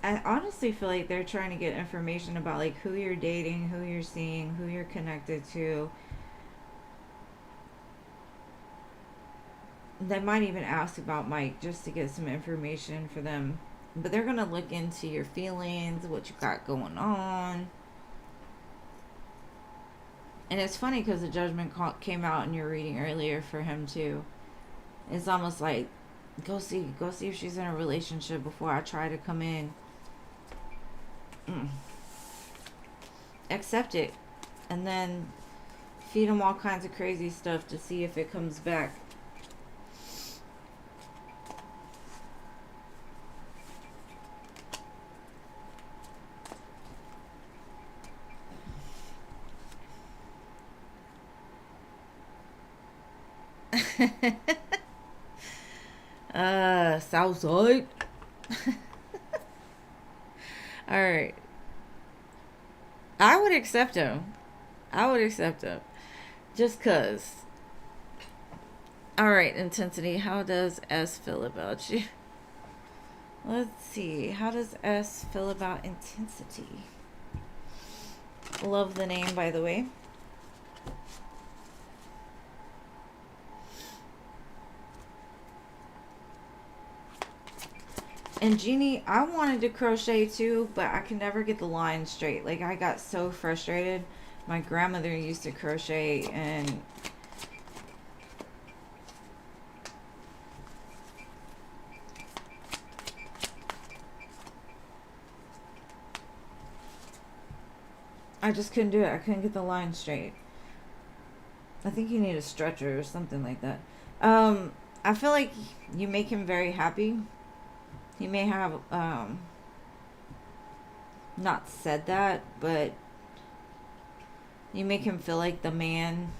I honestly feel like they're trying to get information about like who you're dating, who you're seeing, who you're connected to. They might even ask about Mike just to get some information for them. But they're going to look into your feelings, what you got going on. And it's funny because the judgment came out in your reading earlier for him too. It's almost like go see if she's in a relationship before I try to come in. Mm. Accept it, and then feed them all kinds of crazy stuff to see if it comes back. Southside. All right. I would accept him. Just cuz. All right, intensity. How does S feel about you? Let's see. How does S feel about intensity? Love the name, by the way. And Jeannie, I wanted to crochet too, but I can never get the line straight. Like, I got so frustrated. My grandmother used to crochet, and I just couldn't do it. I couldn't get the line straight. I think you need a stretcher or something like that. I feel like you make him very happy. He may have not said that, but you make him feel like the man.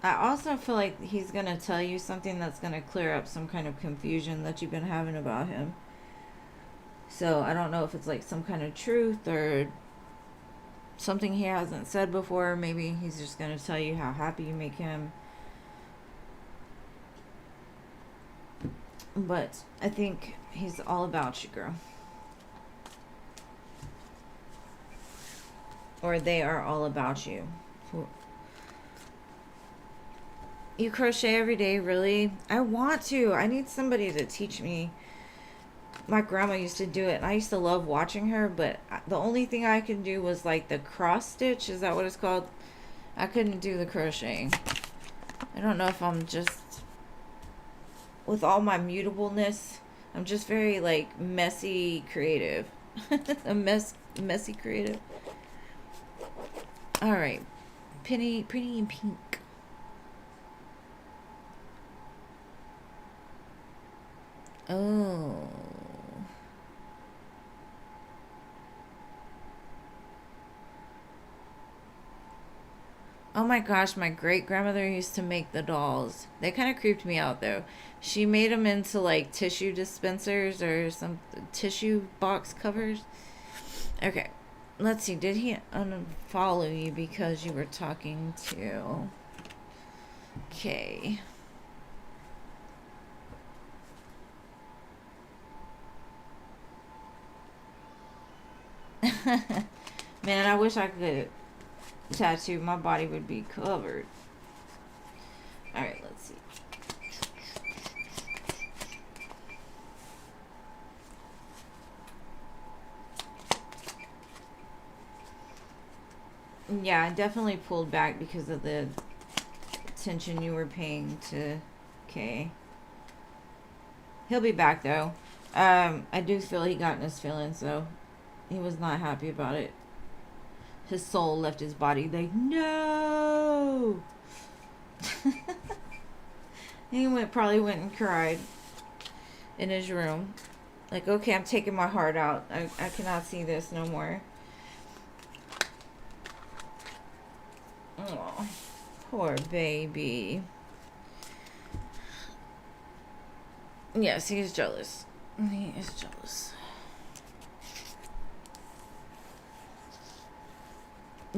I also feel like he's going to tell you something that's going to clear up some kind of confusion that you've been having about him. So I don't know if it's like some kind of truth or something he hasn't said before. Maybe he's just going to tell you how happy you make him. But I think he's all about you, girl. Or they are all about you. You crochet every day, really? I want to. I need somebody to teach me. My grandma used to do it, and I used to love watching her, but the only thing I could do was like the cross stitch. Is that what it's called? I couldn't do the crocheting. I don't know if I'm just, with all my mutableness, I'm just very like messy creative. Messy creative. All right, pretty in pink. Oh. Oh my gosh, my great grandmother used to make the dolls. They kind of creeped me out though. She made them into like tissue dispensers or some tissue box covers. Okay, let's see. Did he unfollow you because you were talking to Okay. Man, I wish I could tattoo. My body would be covered. Alright, let's see. Yeah, I definitely pulled back because of the attention you were paying to Kay. He'll be back though. I do feel he got in his feelings though. He was not happy about it. His soul left his body. Like, no. He probably went and cried in his room. Like, okay, I'm taking my heart out. I cannot see this no more. Oh, poor baby. Yes, he is jealous. He is jealous.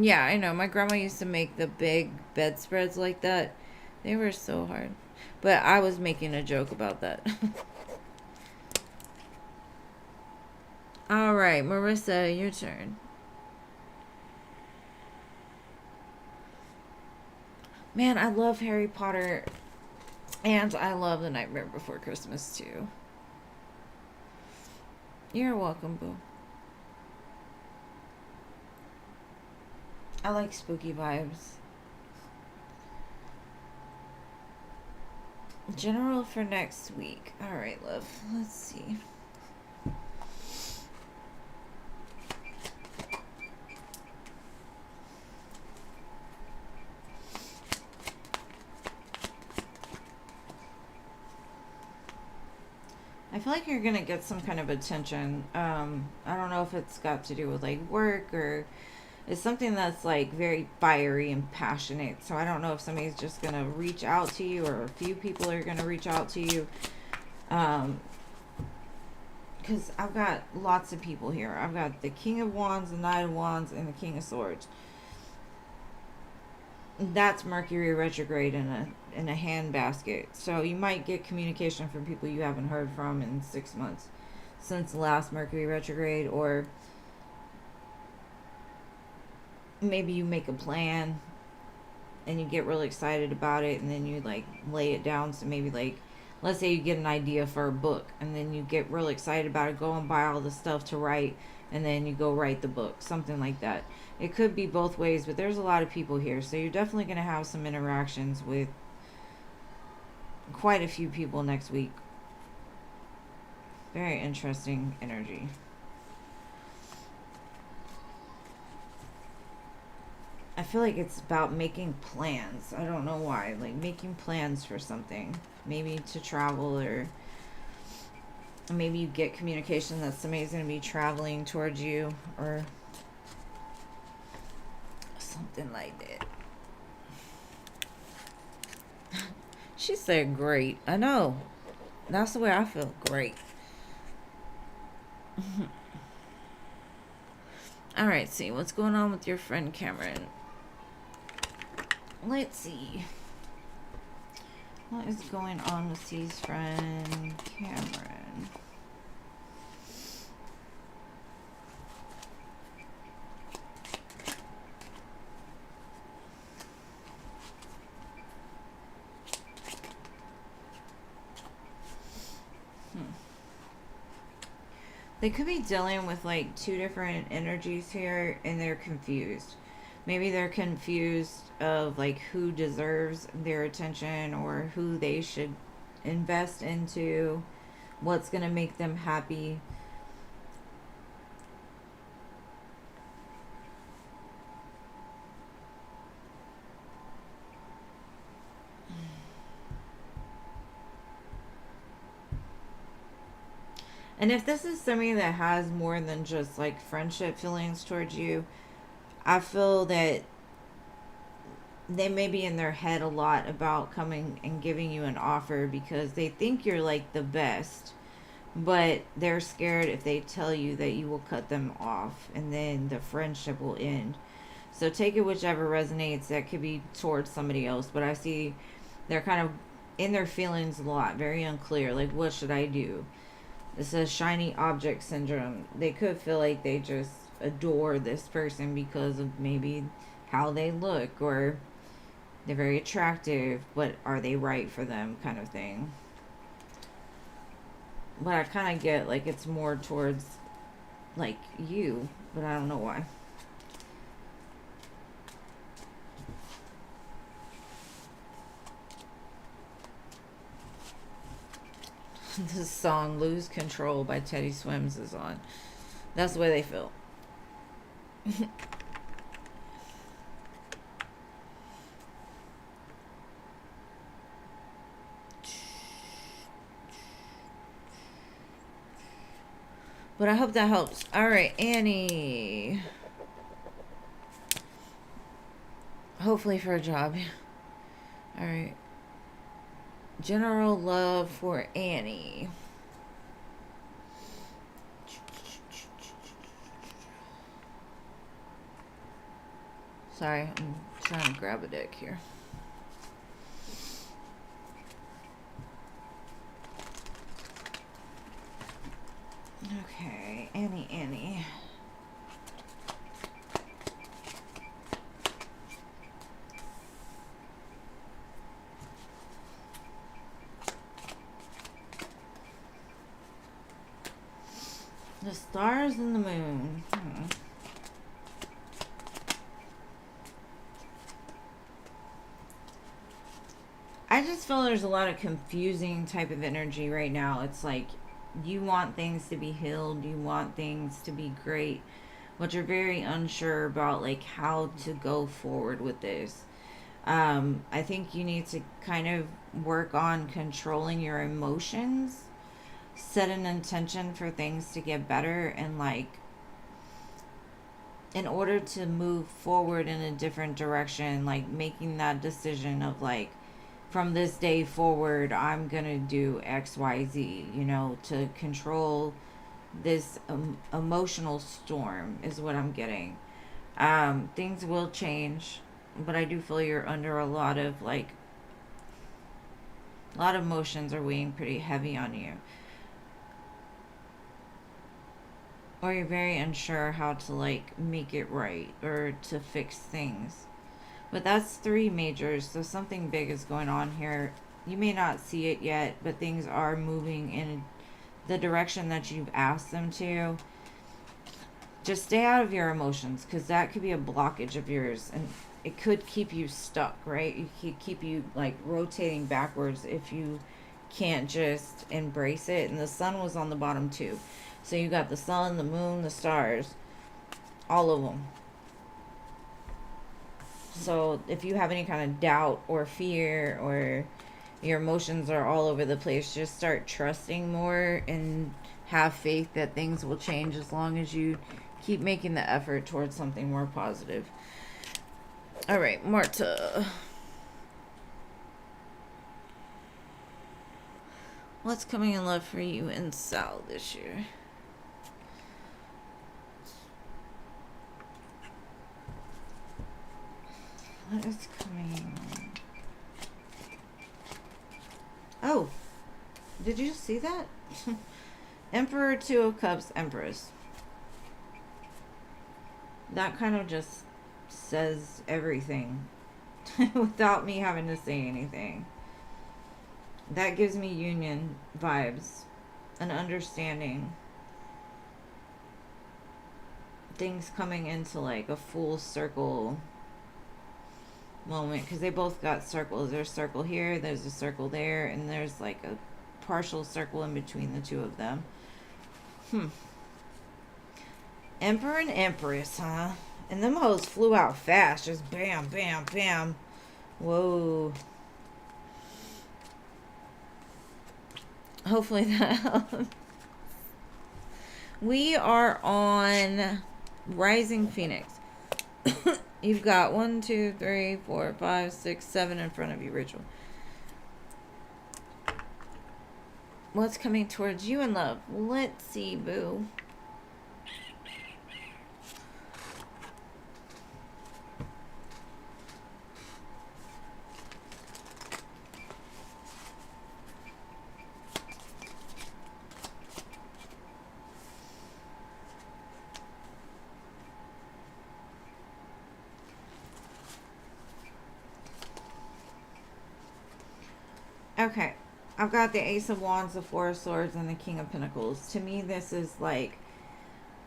Yeah, I know. My grandma used to make the big bedspreads like that. They were so hard. But I was making a joke about that. All right, Marissa, your turn. Man, I love Harry Potter. And I love The Nightmare Before Christmas, too. You're welcome, boo. I like spooky vibes. General for next week. Alright, love. Let's see. I feel like you're gonna get some kind of attention. I don't know if it's got to do with like work or it's something that's like very fiery and passionate. So I don't know if somebody's just gonna reach out to you or a few people are gonna reach out to you. Because I've got lots of people here. I've got the King of Wands, the Knight of Wands, and the King of Swords. That's Mercury retrograde in a handbasket. So you might get communication from people you haven't heard from in 6 months since the last Mercury retrograde, or maybe you make a plan and you get really excited about it and then you like lay it down. So maybe like let's say you get an idea for a book and then you get really excited about it, go and buy all the stuff to write, and then you go write the book, something like that. It could be both ways, but there's a lot of people here, so you're definitely going to have some interactions with quite a few people next week. Very interesting energy. I feel like it's about making plans. I don't know why. Like making plans for something. Maybe to travel, or maybe you get communication that somebody's going to be traveling towards you or something like that. She said great. I know. That's the way I feel. Great. All right, see what's going on with your friend Cameron. Let's see. What is going on with C's friend Cameron? They could be dealing with like two different energies here and they're confused. Maybe they're confused of like who deserves their attention or who they should invest into, what's going to make them happy. And if this is somebody that has more than just like friendship feelings towards you, I feel that they may be in their head a lot about coming and giving you an offer because they think you're like the best, but they're scared if they tell you that you will cut them off and then the friendship will end. So take it whichever resonates. That could be towards somebody else, but I see They're kind of in their feelings a lot, very unclear. Like, what should I do? It says shiny object syndrome. They could feel like they just adore this person because of maybe how they look, or they're very attractive, but are they right for them, kind of thing. But I kind of get like it's more towards like you, but I don't know why. This song "Lose Control" by Teddy Swims is on. That's the way they feel. But I hope that helps. All right, Annie. Hopefully for a job. All right. General love for Annie. Sorry, I'm trying to grab a deck here. Okay, Annie. The stars and the moon. I just feel there's a lot of confusing type of energy right now. It's like you want things to be healed, you want things to be great, but you're very unsure about like how to go forward with this. I think you need to kind of work on controlling your emotions, set an intention for things to get better, and like in order to move forward in a different direction, like making that decision of like, from this day forward, I'm gonna do XYZ, you know, to control this emotional storm, is what I'm getting. Things will change, but I do feel you're under a lot of like, a lot of emotions are weighing pretty heavy on you. Or you're very unsure how to like make it right or to fix things. But that's three majors, so something big is going on here. You may not see it yet, but things are moving in the direction that you've asked them to. Just stay out of your emotions, because that could be a blockage of yours, and it could keep you stuck, right? It could keep you like rotating backwards if you can't just embrace it. And the sun was on the bottom too. So you got the sun, the moon, the stars, all of them. So if you have any kind of doubt or fear, or your emotions are all over the place, just start trusting more and have faith that things will change as long as you keep making the effort towards something more positive. All right, Marta. What's coming in love for you and Sal this year? What is coming? Oh, did you see that? Emperor, Two of Cups, Empress. That kind of just says everything without me having to say anything. That gives me union vibes, an understanding. Things coming into like a full circle moment, because they both got circles. There's a circle here, there's a circle there, and there's like a partial circle in between the two of them. Emperor and Empress, huh? And them hoes flew out fast, just bam, bam, bam. Whoa. Hopefully that helps. We are on Rising Phoenix. You've got 1, 2, 3, 4, 5, 6, 7 in front of you, Rachel. What's coming towards you in love? Let's see, boo. Okay. I've got the Ace of Wands, the Four of Swords, and the King of Pentacles. To me, this is like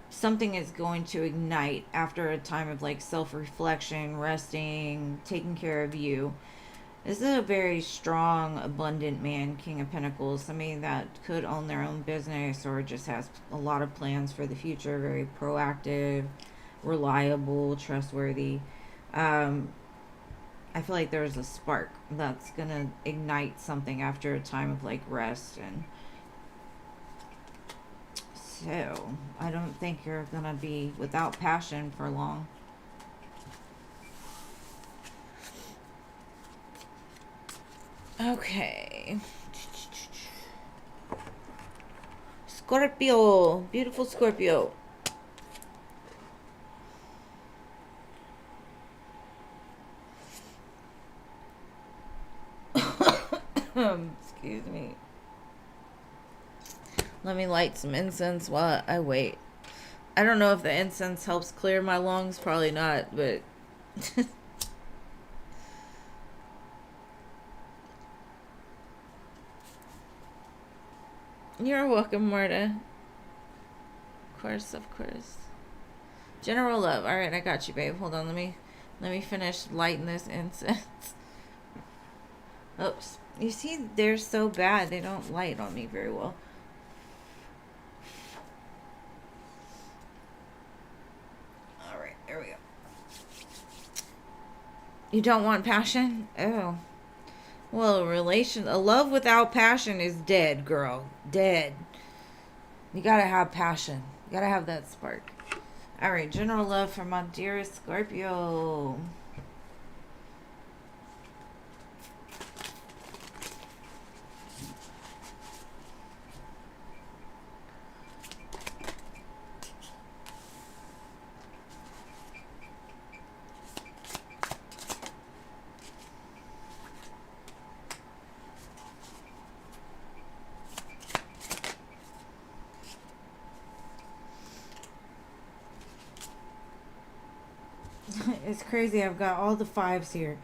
something is going to ignite after a time of like self-reflection, resting, taking care of you. This is a very strong, abundant man, King of Pentacles. Somebody that could own their own business or just has a lot of plans for the future. Very proactive, reliable, trustworthy. I feel like there's a spark that's going to ignite something after a time of like rest. And so I don't think you're going to be without passion for long. Okay. Scorpio. Beautiful Scorpio. Excuse me. Let me light some incense while I wait. I don't know if the incense helps clear my lungs. Probably not, but... You're welcome, Marta. Of course, of course. General love. All right, I got you, babe. Hold on, let me finish lighting this incense. Oops. You see, they're so bad. They don't light on me very well. All right, there we go. You don't want passion? Oh. Well, a love without passion is dead, girl. Dead. You gotta have passion. You gotta have that spark. All right, general love for my dearest Scorpio. It's crazy. I've got all the fives here.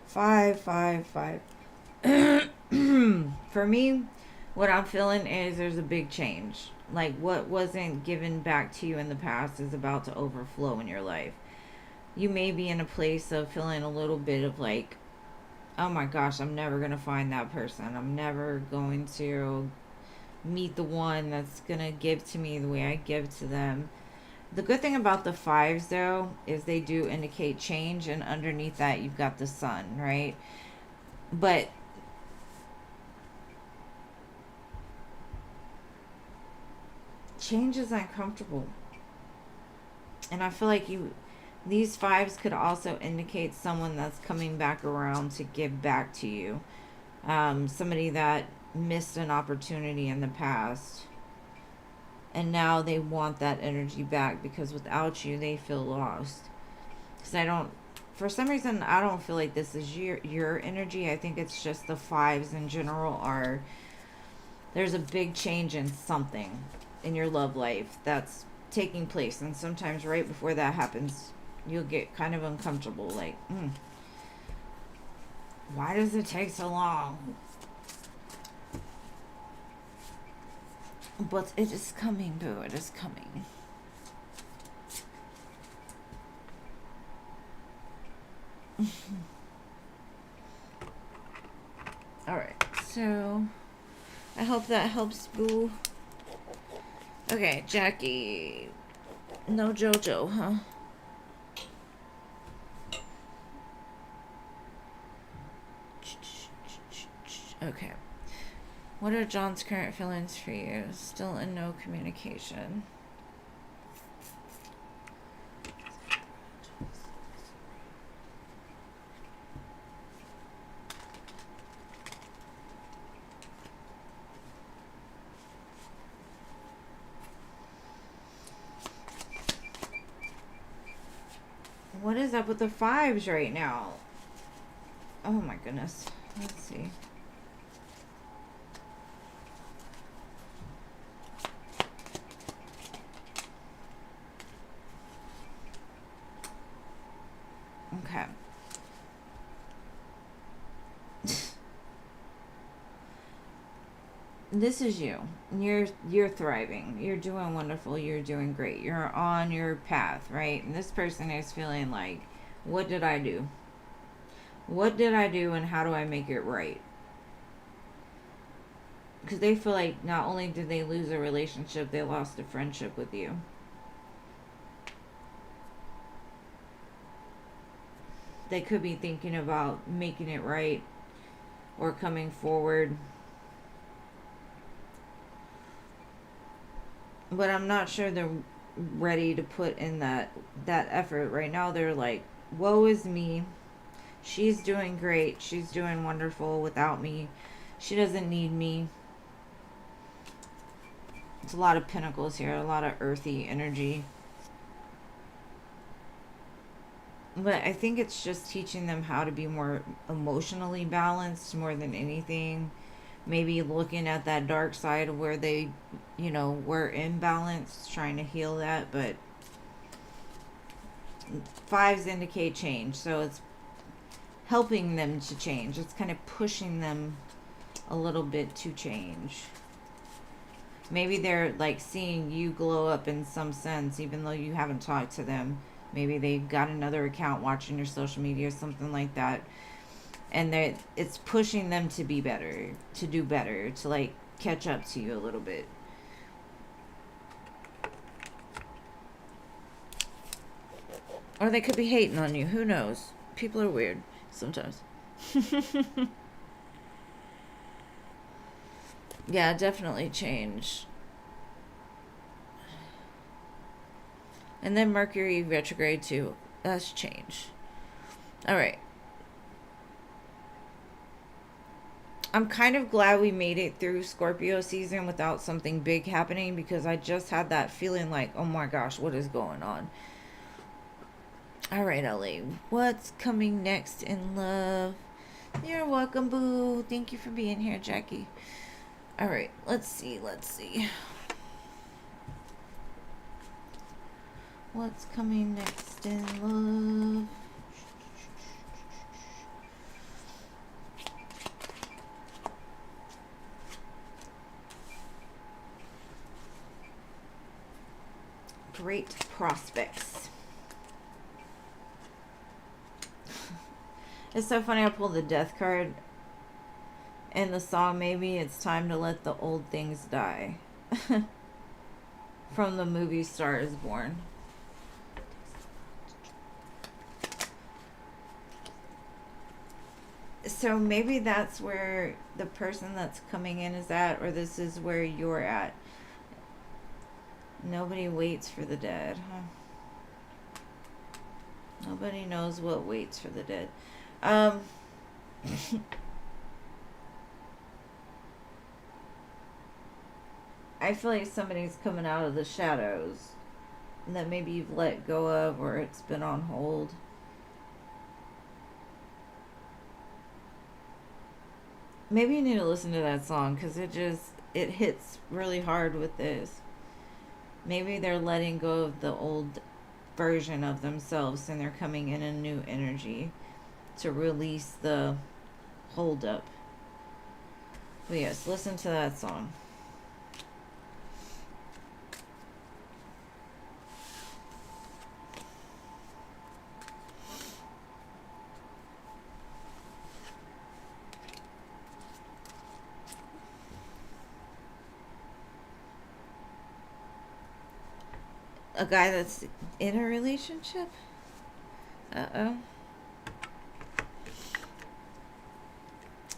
5, 5, 5. For me, what I'm feeling is there's a big change. Like what wasn't given back to you in the past is about to overflow in your life. You may be in a place of feeling a little bit of like, oh my gosh, I'm never going to find that person. I'm never going to meet the one that's going to give to me the way I give to them. The good thing about the fives, though, is they do indicate change, and underneath that, you've got the sun, right? But change is uncomfortable. And I feel like these fives could also indicate someone that's coming back around to give back to you. Somebody that missed an opportunity in the past. And now they want that energy back because without you, they feel lost. Because for some reason, I don't feel like this is your energy. I think it's just the fives in general there's a big change in something in your love life that's taking place. And sometimes right before that happens, you'll get kind of uncomfortable. Like, why does it take so long? But it is coming, boo. It is coming. Alright, so I hope that helps, boo. Okay, Jackie. No JoJo, huh? Okay. What are John's current feelings for you? Still in no communication. What is up with the fives right now? Oh my goodness. Let's see. Okay. this is you. You're thriving. You're doing wonderful. You're doing great. You're on your path, right? And this person is feeling like, what did I do? What did I do, and how do I make it right? Because they feel like not only did they lose a relationship, they lost a friendship with you. They could be thinking about making it right or coming forward. But I'm not sure they're ready to put in that effort right now. They're like, woe is me. She's doing great. She's doing wonderful without me. She doesn't need me. It's a lot of pentacles here, a lot of earthy energy. But I think it's just teaching them how to be more emotionally balanced more than anything. Maybe looking at that dark side of where they, were imbalanced, trying to heal that. But fives indicate change, so it's helping them to change. It's kind of pushing them a little bit to change. Maybe they're like seeing you glow up in some sense, even though you haven't talked to them. Maybe they've got another account watching your social media or something like that. And it's pushing them to be better, to do better, to like catch up to you a little bit. Or they could be hating on you. Who knows? People are weird sometimes. Yeah, definitely change. And then Mercury retrograde too. That's change. All right. I'm kind of glad we made it through Scorpio season without something big happening, because I just had that feeling like, oh my gosh, what is going on? All right, LA. What's coming next in love? You're welcome, boo. Thank you for being here, Jackie. All right, let's see. What's coming next in love? Great prospects. It's so funny, I pulled the death card in the song Maybe It's Time to Let the Old Things Die from the movie Star is Born. So maybe that's where the person that's coming in is at, or this is where you're at. Nobody waits for the dead, huh? Nobody knows what waits for the dead. I feel like somebody's coming out of the shadows that maybe you've let go of, or it's been on hold. Maybe you need to listen to that song, because it hits really hard with this. Maybe they're letting go of the old version of themselves and they're coming in a new energy to release the holdup. But yes, listen to that song. A guy that's in a relationship? Uh-oh.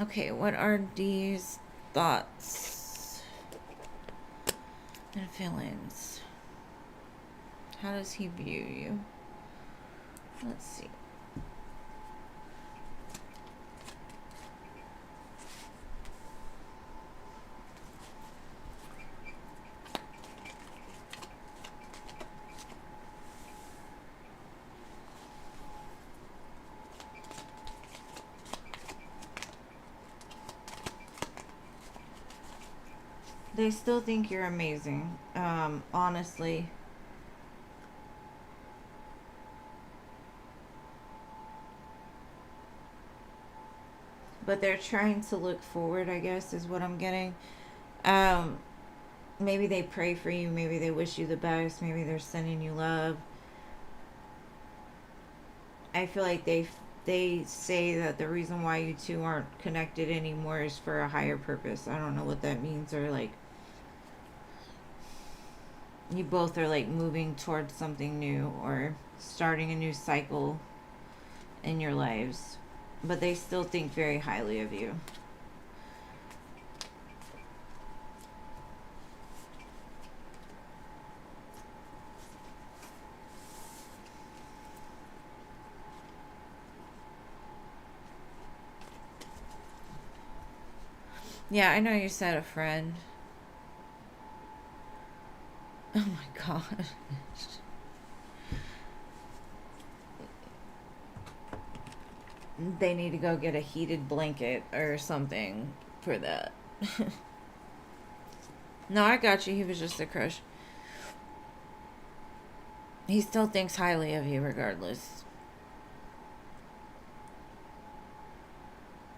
Okay, what are these thoughts and feelings? How does he view you? Let's see. They still think you're amazing, honestly. But they're trying to look forward, I guess, is what I'm getting. Um, maybe they pray for you. Maybe they wish you the best. Maybe they're sending you love. I feel like they say that the reason why you two aren't connected anymore is for a higher purpose. I don't know what that means, or like you both are like moving towards something new or starting a new cycle in your lives, but they still think very highly of you. Yeah, I know you said a friend. Oh my god. They need to go get a heated blanket or something for that. No, I got you. He was just a crush. He still thinks highly of you regardless.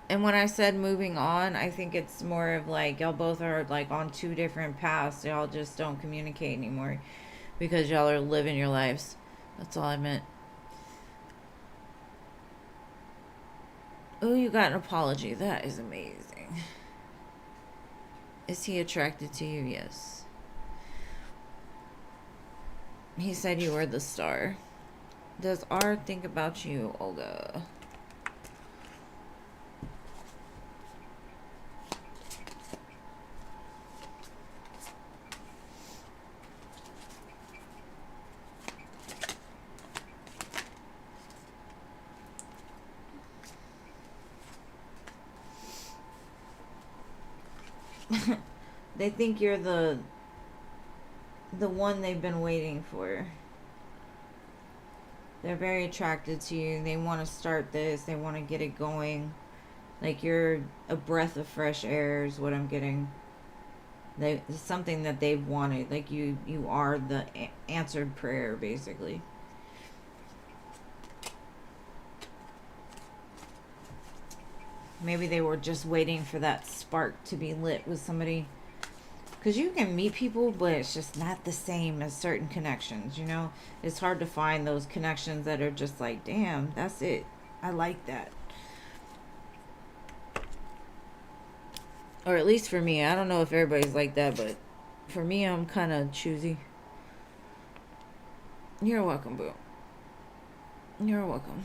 And when I said moving on, I think it's more of like y'all both are like on two different paths. Y'all just don't communicate anymore because y'all are living your lives. That's all I meant. Oh, you got an apology. That is amazing. Is he attracted to you? Yes. He said you were the star. Does R think about you, Olga? They think you're the one they've been waiting for. They're very attracted to you. They want to start this. They want to get it going. Like you're a breath of fresh air is what I'm getting. It's something that they've wanted. Like you are the answered prayer, basically. Maybe they were just waiting for that spark to be lit with somebody. Because you can meet people, but it's just not the same as certain connections, you know? It's hard to find those connections that are just like, damn, that's it. I like that. Or at least for me. I don't know if everybody's like that, but for me, I'm kind of choosy. You're welcome, boo. You're welcome.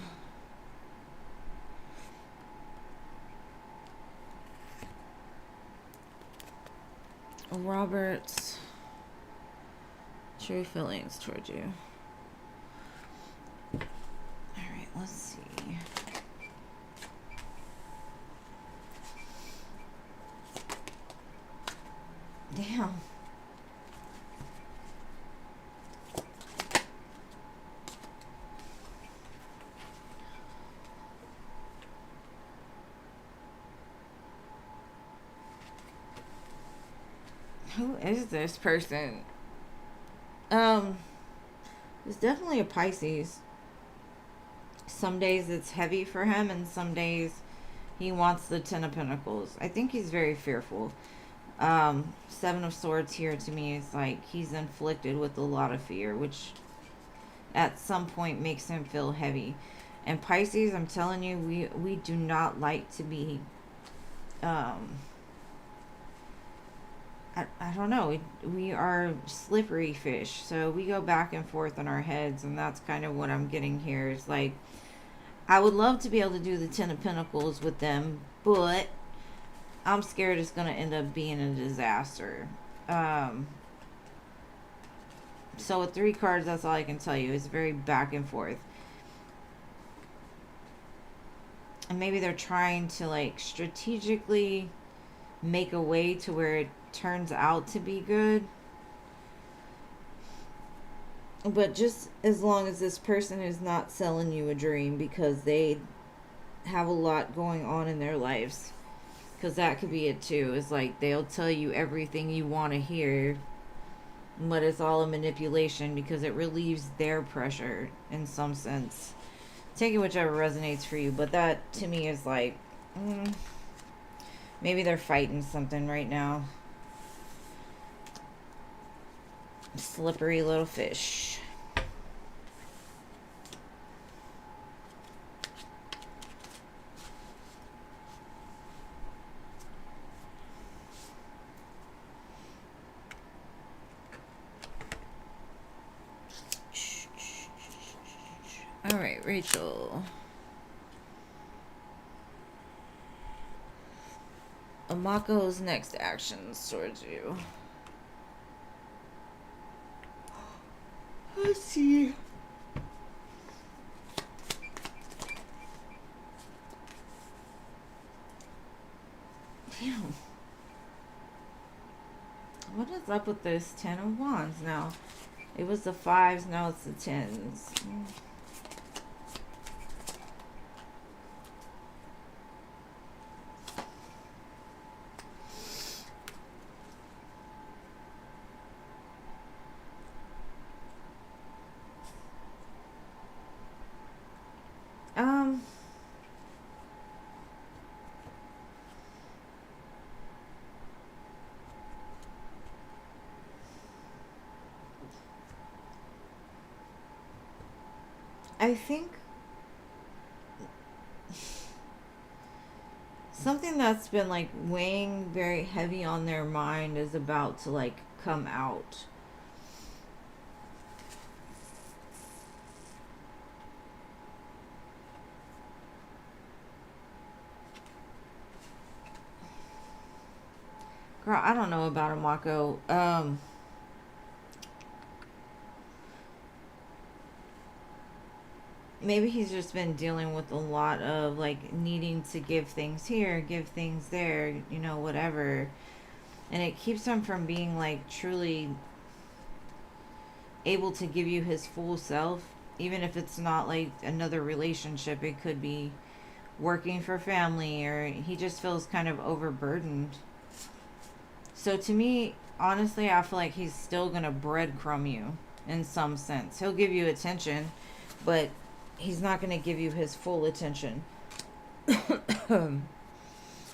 Robert's true feelings towards you. Alright, let's see. Damn. Who is this person? It's definitely a Pisces. Some days it's heavy for him, and some days he wants the Ten of Pentacles. I think he's very fearful. Seven of Swords here to me is like he's inflicted with a lot of fear, which at some point makes him feel heavy. And Pisces, I'm telling you, we do not like to be I don't know. We are slippery fish, so we go back and forth in our heads, and that's kind of what I'm getting here. It's like I would love to be able to do the Ten of Pentacles with them, but I'm scared it's going to end up being a disaster. So with 3 cards, that's all I can tell you. It's very back and forth. And maybe they're trying to like strategically make a way to where it turns out to be good, but just as long as this person is not selling you a dream, because they have a lot going on in their lives, because that could be it too. It's like they'll tell you everything you want to hear, but it's all a manipulation because it relieves their pressure in some sense. Take it whichever resonates for you, but that to me is like maybe they're fighting something right now. Slippery little fish. All right, Rachel. Amako's next actions towards you. Let's see. Damn. What is up with this 10 of Wands now? It was the 5s, now it's the 10s. I think something that's been like weighing very heavy on their mind is about to like come out. Girl, I don't know about Amako. Maybe he's just been dealing with a lot of like needing to give things here, give things there, you know, whatever. And it keeps him from being like truly able to give you his full self, even if it's not like another relationship. It could be working for family, or he just feels kind of overburdened. So to me, honestly, I feel like he's still gonna breadcrumb you in some sense. He'll give you attention, but he's not gonna give you his full attention.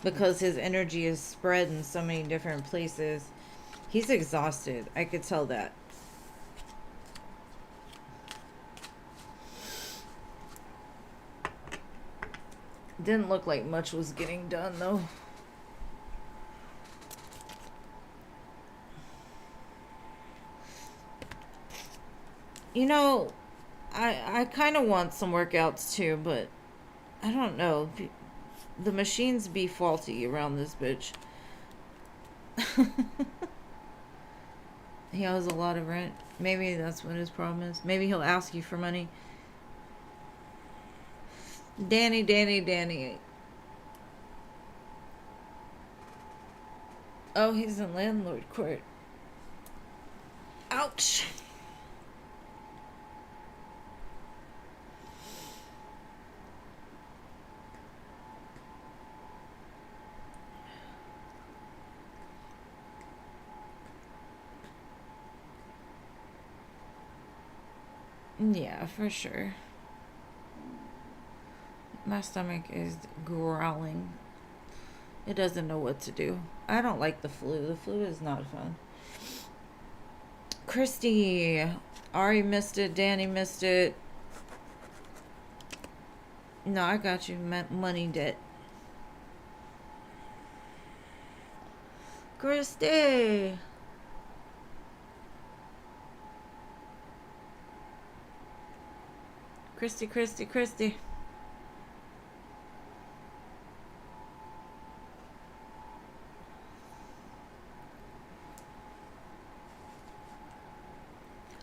Because his energy is spread in so many different places. He's exhausted. I could tell that. Didn't look like much was getting done though. You know, I kind of want some workouts too, but I don't know. The machines be faulty around this bitch. He owes a lot of rent. Maybe that's what his problem is. Maybe he'll ask you for money. Danny. Oh, he's in landlord court. Ouch. Yeah, for sure. My stomach is growling. It doesn't know what to do. I don't like the flu. The flu is not fun. Christy. Ari missed it. Danny missed it. No, I got you. Money debt. Christy. Christy.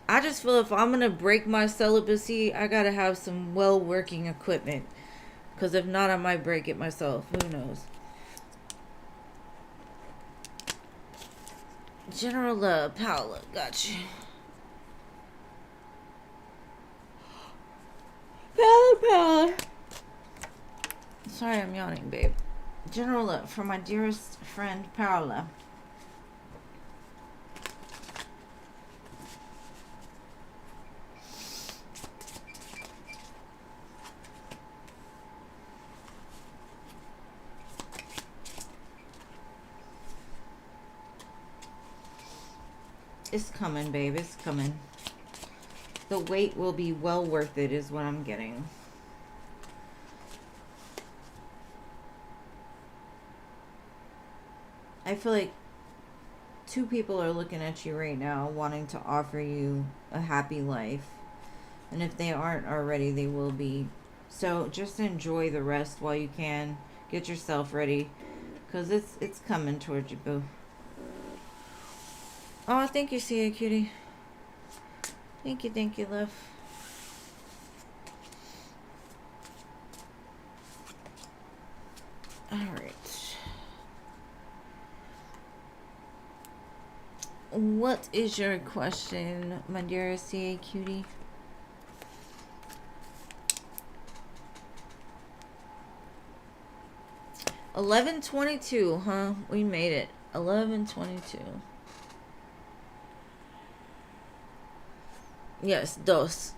I just feel if I'm going to break my celibacy, I got to have some well-working equipment. Because if not, I might break it myself. Who knows? General Paula, got you. Paula. Sorry, I'm yawning, babe. General, for my dearest friend, Paula. It's coming, babe. It's coming. The wait will be well worth it is what I'm getting. I feel like two people are looking at you right now wanting to offer you a happy life. And if they aren't already, they will be. So just enjoy the rest while you can. Get yourself ready. Because it's coming towards you, boo. Oh, thank you, Sia Cutie. Thank you, love. Alright. What is your question, my dear Sia Cutie? $11.22, huh? We made it. $11.22. Yes, dos.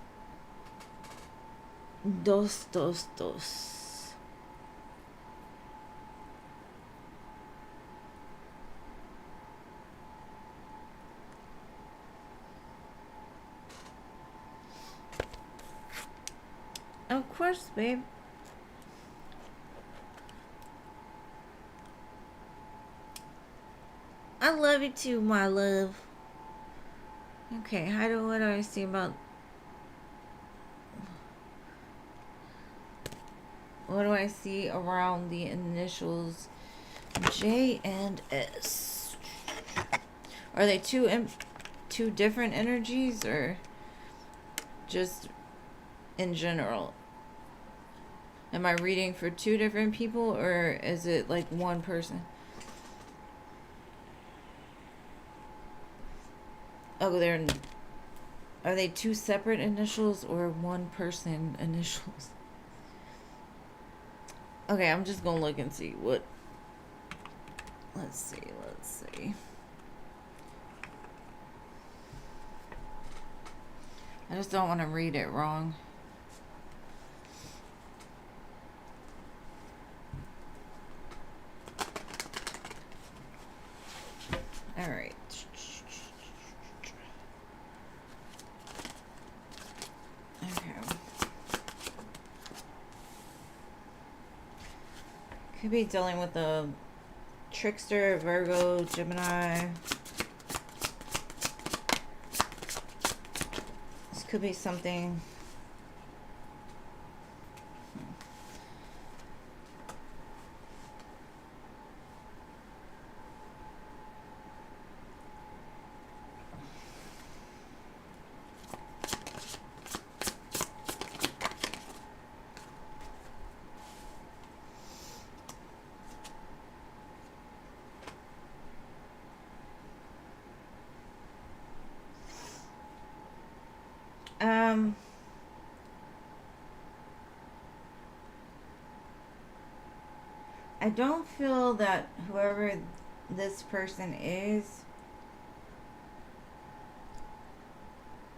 Dos. Of course, babe. I love you too, my love. Okay, what do I see about... What do I see around the initials J and S? Are they two different energies, or just in general? Am I reading for two different people, or is it like one person? Oh, are they two separate initials or one person initials? Okay, I'm just gonna look and see what. Let's see. I just don't want to read it wrong. All right. Okay. Could be dealing with a trickster, Virgo, Gemini. This could be something. I don't feel that whoever this person is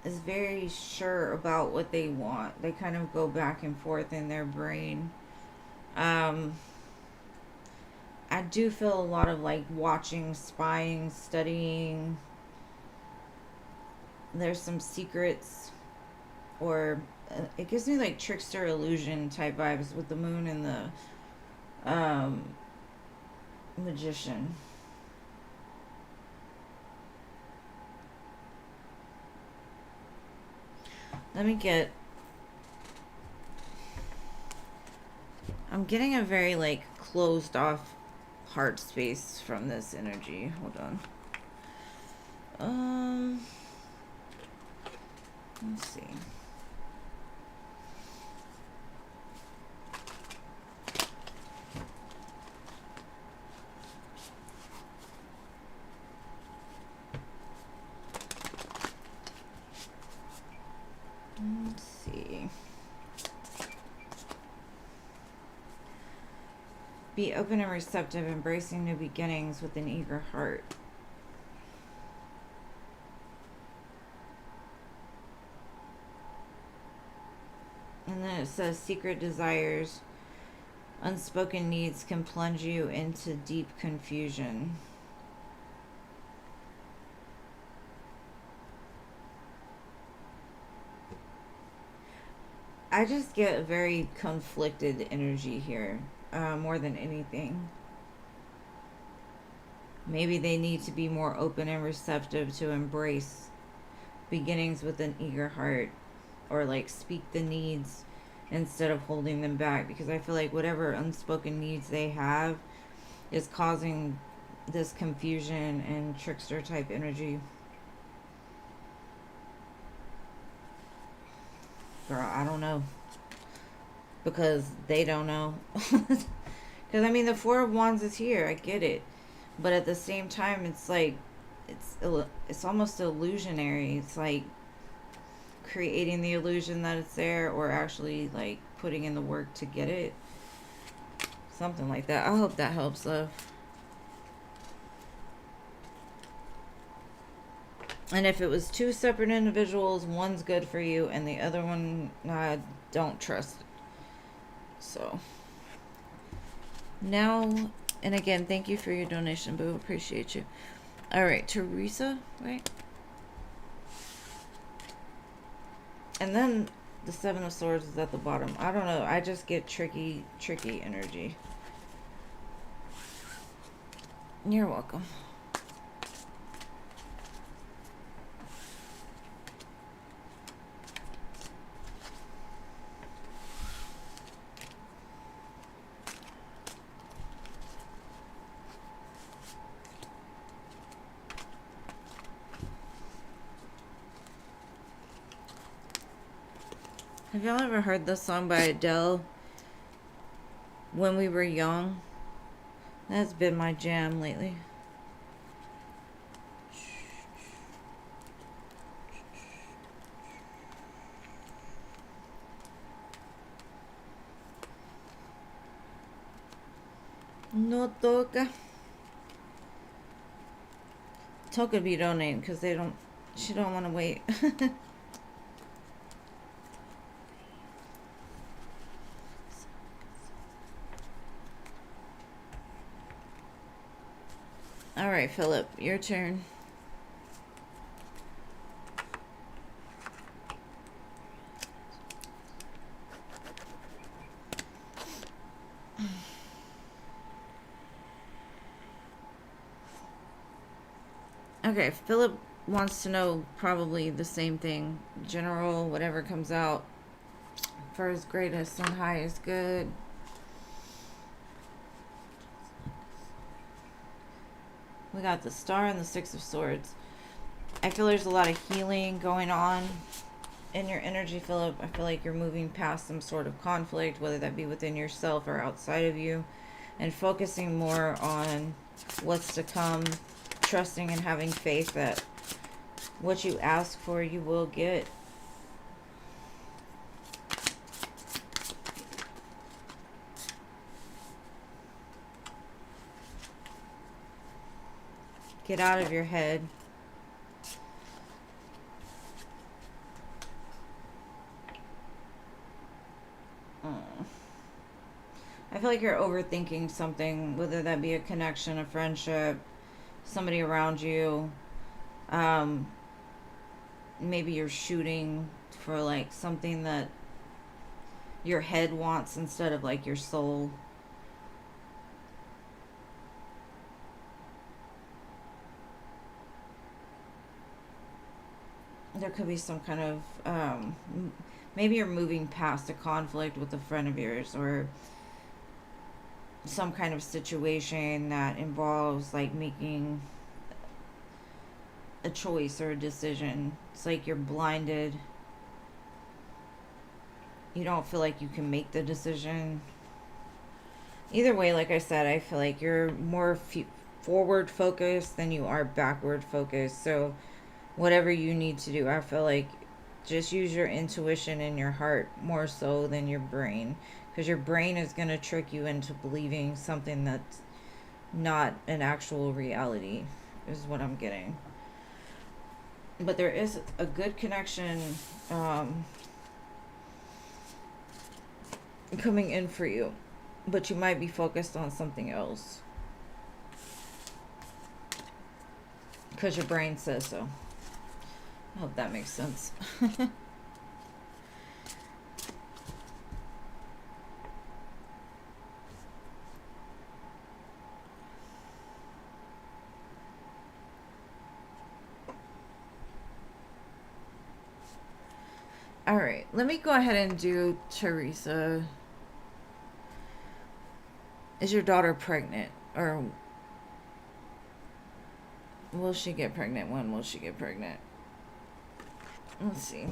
very sure about what they want. They kind of go back and forth in their brain. I do feel a lot of like watching, spying, studying. There's some secrets, or it gives me like trickster illusion type vibes with the moon and the magician. Let me get... I'm getting a very like closed off heart space from this energy. Hold on. Let's see. Let's see. Be open and receptive, embracing new beginnings with an eager heart. And then it says secret desires, unspoken needs can plunge you into deep confusion. I just get a very conflicted energy here, more than anything. Maybe they need to be more open and receptive to embrace beginnings with an eager heart, or like speak the needs instead of holding them back, because I feel like whatever unspoken needs they have is causing this confusion and trickster type energy. Girl, I don't know. Because they don't know. Because, I mean, the Four of Wands is here. I get it. But at the same time, it's like, it's almost illusionary. It's like creating the illusion that it's there, or actually, like, putting in the work to get it. Something like that. I hope that helps, love. And if it was two separate individuals, one's good for you, and the other one, I don't trust. So, now, and again, thank you for your donation, boo. Appreciate you. All right, Teresa, right? And then the Seven of Swords is at the bottom. I don't know. I just get tricky energy. You're welcome. Have y'all ever heard this song by Adele? When We Were Young? That's been my jam lately. No toca. Toca be donating because she don't want to wait. All right, Philip, your turn. Okay, Philip wants to know probably the same thing. General, whatever comes out. First, greatest, and highest good. We got the Star and the Six of Swords. I feel there's a lot of healing going on in your energy, Philip. I feel like you're moving past some sort of conflict, whether that be within yourself or outside of you, and focusing more on what's to come, trusting and having faith that what you ask for, you will get. Get out of your head. I feel like you're overthinking something, whether that be a connection, a friendship, somebody around you. Maybe you're shooting for like something that your head wants instead of like your soul. There could be some kind of maybe you're moving past a conflict with a friend of yours, or some kind of situation that involves like making a choice or a decision. It's like you're blinded. You don't feel like you can make the decision. Either way, like I said, I feel like you're more forward focused than you are backward focused. So whatever you need to do, I feel like just use your intuition and your heart more so than your brain, because your brain is going to trick you into believing something that's not an actual reality, is what I'm getting. But there is a good connection coming in for you, but you might be focused on something else because your brain says so. I hope that makes sense. right, let me go ahead and do Teresa. Is your daughter pregnant? Or will she get pregnant? When will she get pregnant? Let's see.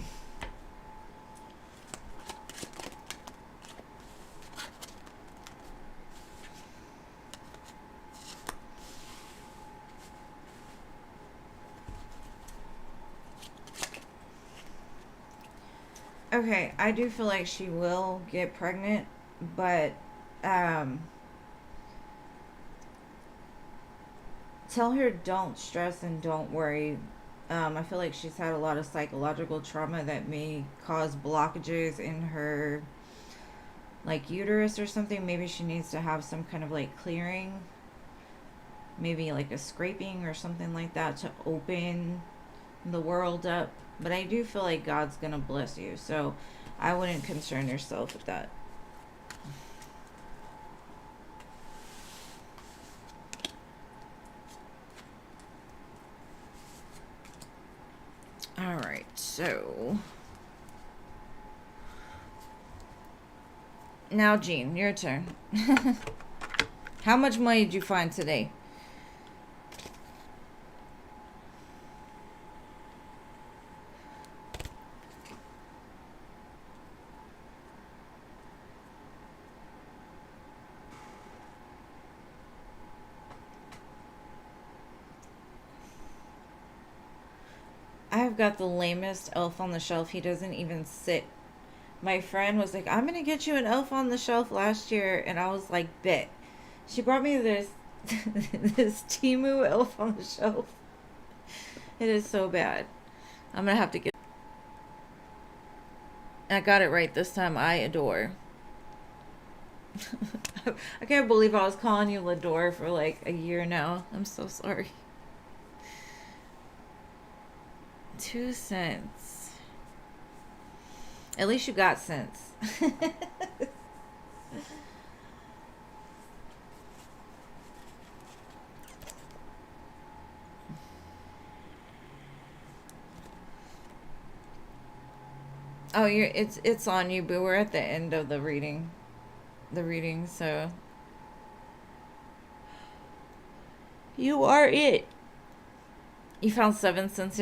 Okay, I do feel like she will get pregnant, but tell her don't stress and don't worry. I feel like she's had a lot of psychological trauma that may cause blockages in her like uterus or something. Maybe she needs to have some kind of like clearing, maybe like a scraping or something like that to open the world up. But I do feel like God's gonna bless you, so I wouldn't concern yourself with that. All right, so now Jean, your turn. How much money did you find today? I've got the lamest elf on the shelf. He doesn't even sit. My friend was like, I'm gonna get you an elf on the shelf last year, and I was like, bet. She brought me this this Timu elf on the shelf. It is so bad. I'm gonna have to get. I got it right this time. I adore. I can't believe I was calling you Lador for like a year now. I'm so sorry. 2 cents. At least you got sense. Oh, it's on you, but we're at the end of the reading. So you are it. You found 7 cents.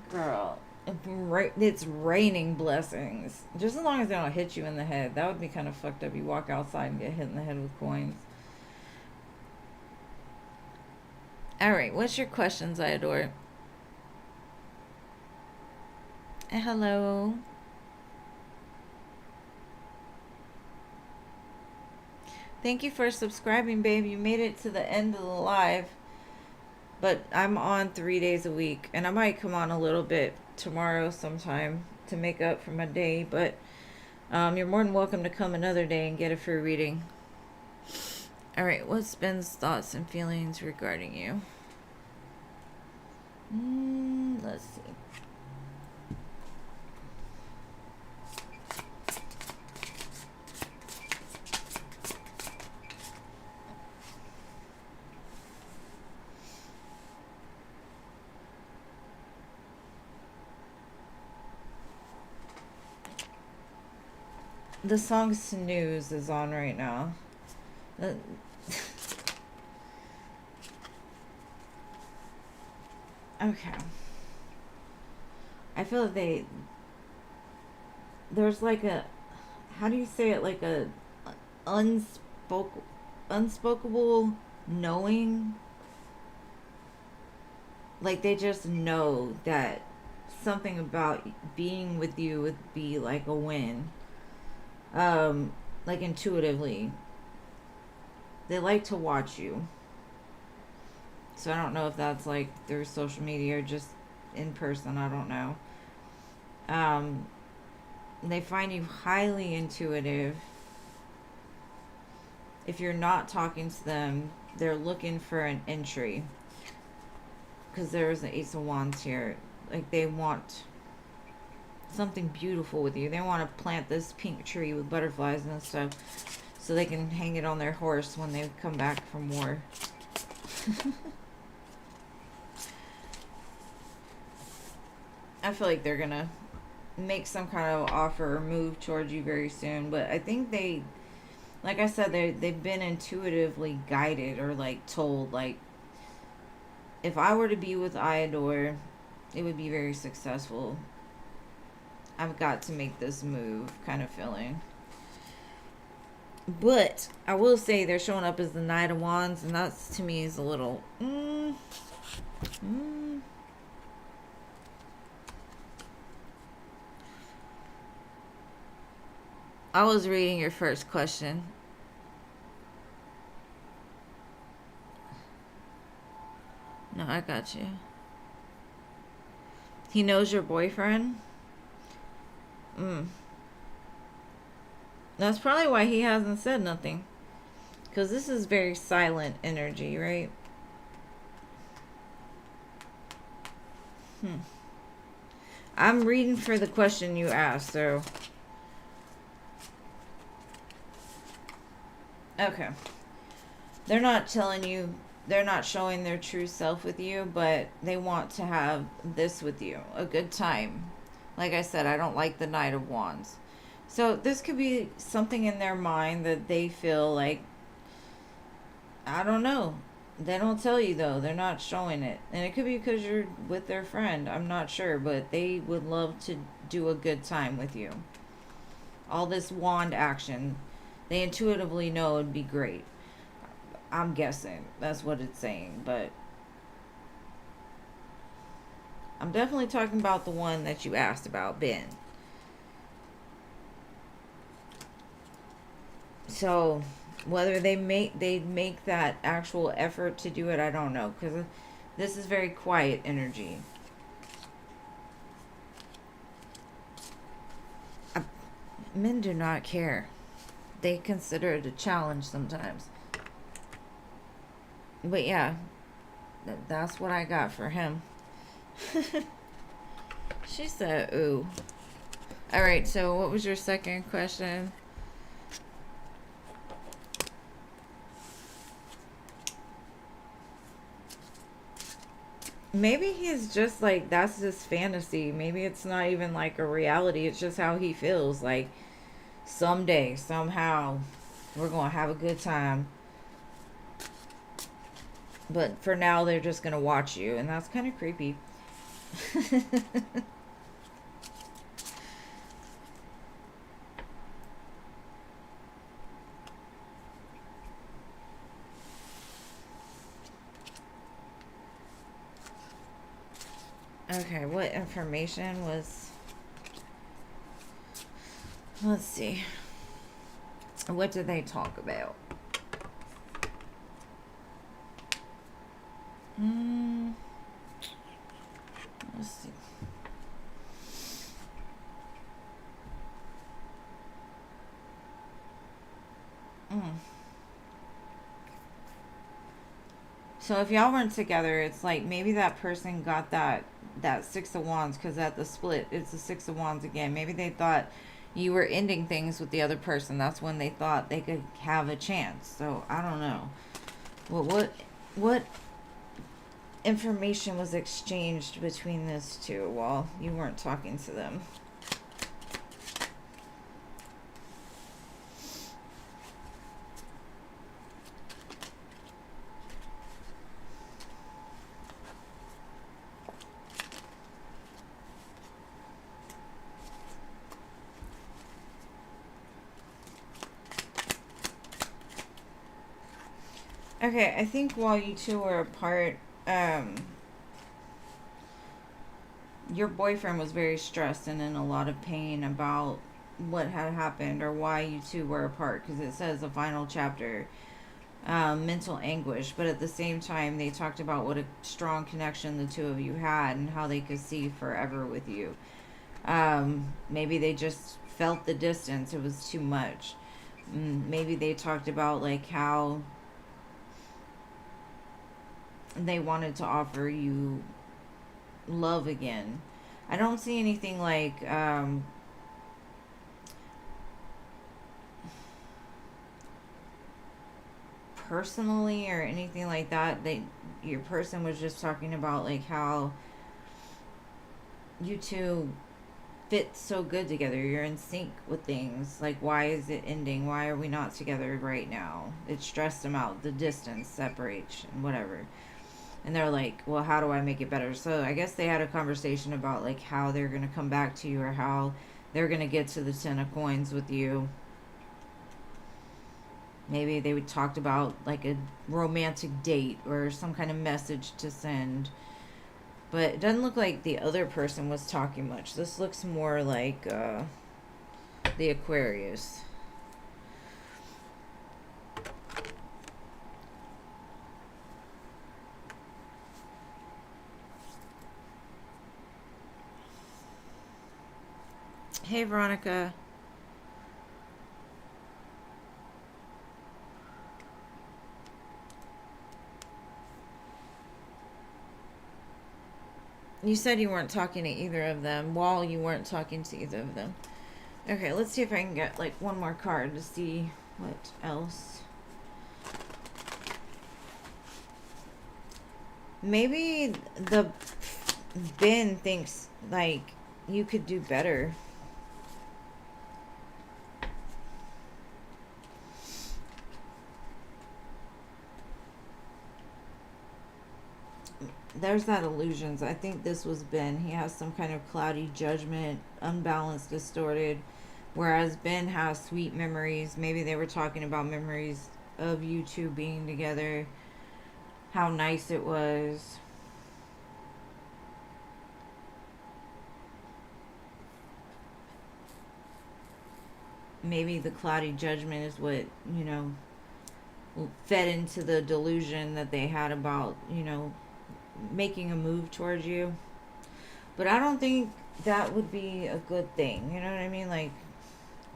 Girl, it's raining blessings. Just as long as they don't hit you in the head. That would be kind of fucked up. You walk outside and get hit in the head with coins. Alright, what's your questions, I adore? Hello. Thank you for subscribing, babe. You made it to the end of the live. But I'm on 3 days a week. And I might come on a little bit tomorrow sometime to make up for my day. But you're more than welcome to come another day and get a free reading. Alright, what's Ben's thoughts and feelings regarding you? Let's see. The song Snooze is on right now. Okay. I feel like there's like a, how do you say it, like a unspokeable knowing. Like they just know that something about being with you would be like a win. Like intuitively. They like to watch you. So I don't know if that's like through social media or just in person. I don't know. They find you highly intuitive. If you're not talking to them, they're looking for an entry. Because there's an Ace of Wands here. Like they want something beautiful with you. They want to plant this pink tree with butterflies and stuff so they can hang it on their horse when they come back from war. I feel like they're gonna make some kind of offer or move towards you very soon. But I think they, like I said, they've been intuitively guided or like told, like, if I were to be with Iador, it would be very successful. I've got to make this move, kind of feeling. But I will say they're showing up as the Knight of Wands, and that's, to me, is a little I was reading your first question. No, I got you. He knows your boyfriend? That's probably why he hasn't said nothing. Because this is very silent energy, right? I'm reading for the question you asked, so. Okay. They're not telling you, they're not showing their true self with you, but they want to have this with you. A good time. Like I said, I don't like the Knight of Wands. So this could be something in their mind that they feel like, I don't know. They don't tell you though. They're not showing it. And it could be because you're with their friend. I'm not sure. But they would love to do a good time with you. All this wand action, they intuitively know it'd be great. I'm guessing. That's what it's saying. But I'm definitely talking about the one that you asked about, Ben. So whether they make that actual effort to do it, I don't know, because this is very quiet energy. Men do not care. They consider it a challenge sometimes. But yeah, that's what I got for him. She said, ooh. Alright, so what was your second question? Maybe he's just like, that's his fantasy. Maybe it's not even like a reality. It's just how he feels. Like, someday, somehow, we're going to have a good time. But for now, they're just going to watch you. And that's kind of creepy. Okay, what information was... Let's see. What did they talk about? Let's see. So if y'all weren't together, it's like maybe that person got that Six of Wands, because at the split, it's the Six of Wands again. Maybe they thought you were ending things with the other person. That's when they thought they could have a chance. So I don't know. Well, what information was exchanged between those two while you weren't talking to them? Okay, I think while you two were apart, your boyfriend was very stressed and in a lot of pain about what had happened or why you two were apart, because it says the final chapter, mental anguish. But at the same time, they talked about what a strong connection the two of you had and how they could see forever with you. Maybe they just felt the distance. It was too much. Maybe they talked about like how they wanted to offer you love again. I don't see anything like personally or anything like that. Your person was just talking about like how you two fit so good together. You're in sync with things. Like, why is it ending? Why are we not together right now? It stressed them out. The distance, separation, whatever. And they're like, well, how do I make it better? So I guess they had a conversation about like how they're going to come back to you, or how they're going to get to the 10 of coins with you. Maybe they would talked about like a romantic date or some kind of message to send. But it doesn't look like the other person was talking much. This looks more like the Aquarius. Hey, Veronica. You said you weren't talking to either of them while you weren't talking to either of them. Okay, let's see if I can get like one more card to see what else. Maybe the Ben thinks like you could do better. There's that illusions. I think this was Ben. He has some kind of cloudy judgment, unbalanced, distorted. Whereas Ben has sweet memories. Maybe they were talking about memories of you two being together. How nice it was. Maybe the cloudy judgment is what, fed into the delusion that they had about, making a move towards you. But I don't think that would be a good thing. You know what I mean? Like,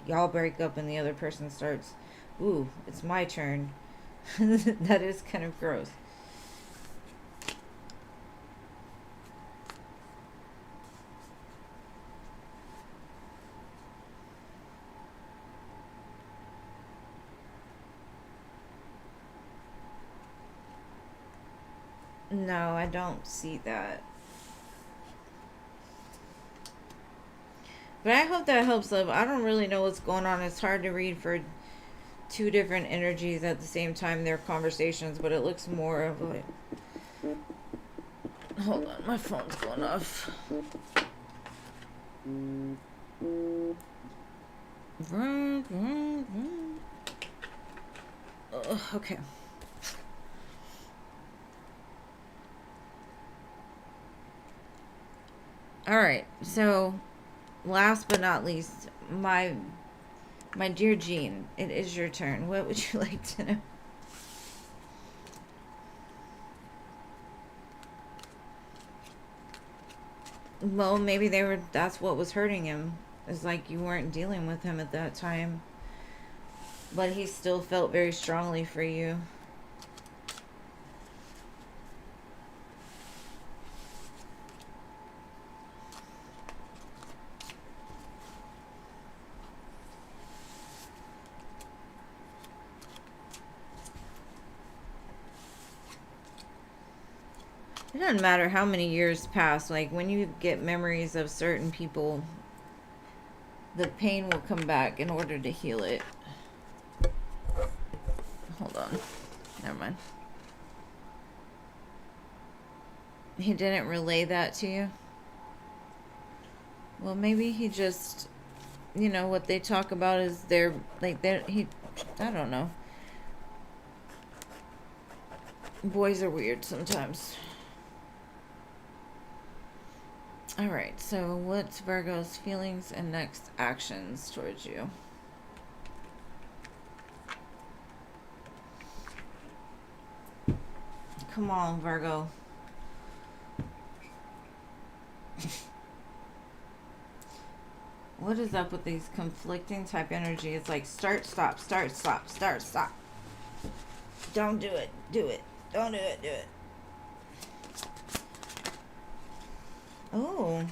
y'all break up and the other person starts, ooh, it's my turn. That is kind of gross. No, I don't see that. But I hope that helps, love. I don't really know what's going on. It's hard to read for two different energies at the same time, their conversations, but it looks more of a... Hold on, my phone's going off. Okay. All right, so last but not least, my dear Jean, it is your turn. What would you like to know? Well, maybe that's what was hurting him. It's like you weren't dealing with him at that time. But he still felt very strongly for you. It doesn't matter how many years pass. Like, when you get memories of certain people, the pain will come back in order to heal it. Hold on. Never mind. He didn't relay that to you? Well, maybe he just, what they talk about is I don't know. Boys are weird sometimes. Alright, so what's Virgo's feelings and next actions towards you? Come on, Virgo. What is up with these conflicting type energy? It's like start, stop, start, stop, start, stop. Don't do it. Do it. Don't do it. Do it. Oh,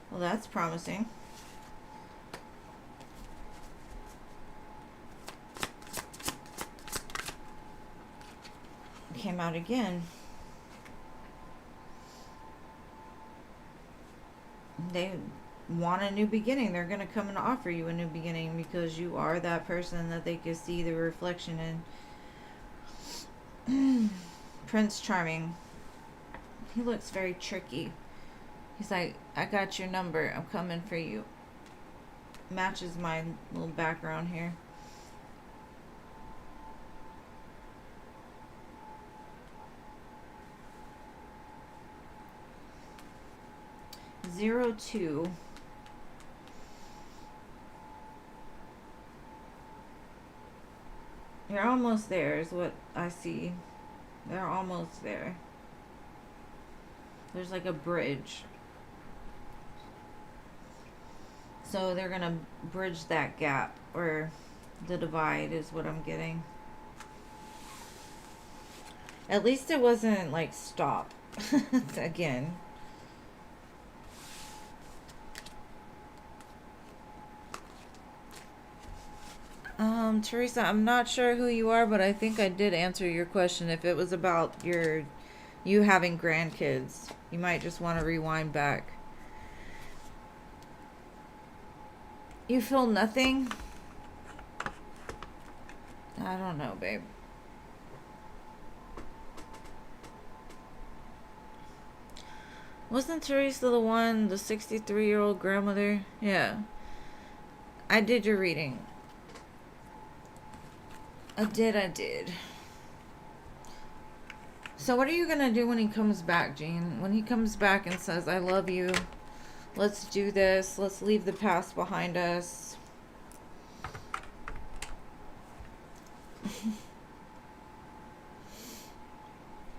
well, that's promising. Came out again. They want a new beginning. They're going to come and offer you a new beginning because you are that person that they can see the reflection in. Prince Charming. He looks very tricky. He's like, I got your number. I'm coming for you. Matches my little background here. Zero two. You're almost there is what I see. They're almost there. There's like a bridge. So they're going to bridge that gap, or the divide is what I'm getting. At least it wasn't like stop again. Teresa, I'm not sure who you are, but I think I did answer your question. If it was about you having grandkids, you might just want to rewind back. You feel nothing? I don't know, babe. Wasn't Teresa the one, the 63-year-old grandmother? Yeah. I did your reading. I did. So what are you going to do when he comes back, Jean? When he comes back and says, I love you. Let's do this. Let's leave the past behind us.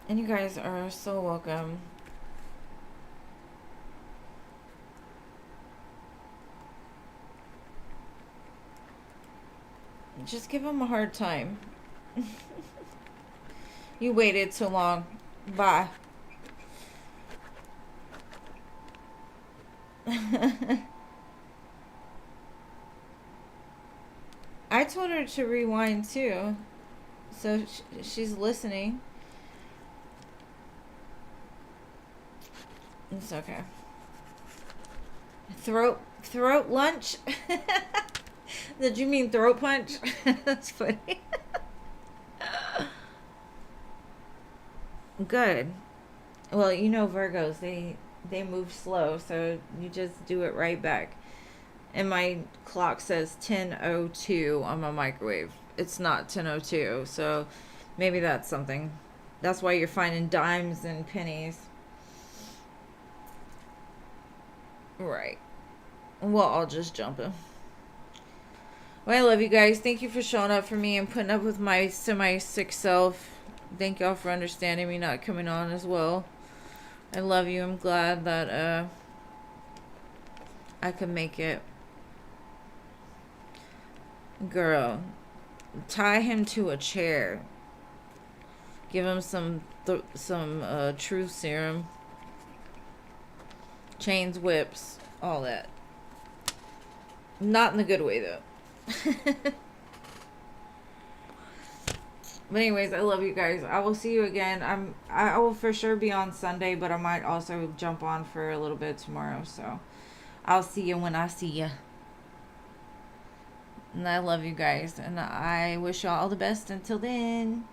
And you guys are so welcome. Just give him a hard time. You waited too long. Bye. I told her to rewind too. So she's listening. It's okay. Throat lunch? Did you mean throat punch? That's funny. Good. Well, you know Virgos, they move slow, so you just do it right back. And my clock says 10:02 on my microwave. It's not 10:02, so maybe that's something. That's why you're finding dimes and pennies. Right. Well, I'll just jump him. Well, I love you guys. Thank you for showing up for me and putting up with my semi-sick self. Thank y'all for understanding me not coming on as well. I love you. I'm glad that I could make it. Girl, tie him to a chair. Give him some truth serum. Chains, whips, all that. Not in the good way though. But anyways, I love you guys. I will see you again. I will for sure be on Sunday, but I might also jump on for a little bit tomorrow. So I'll see you when I see you. And I love you guys. And I wish y'all all the best until then.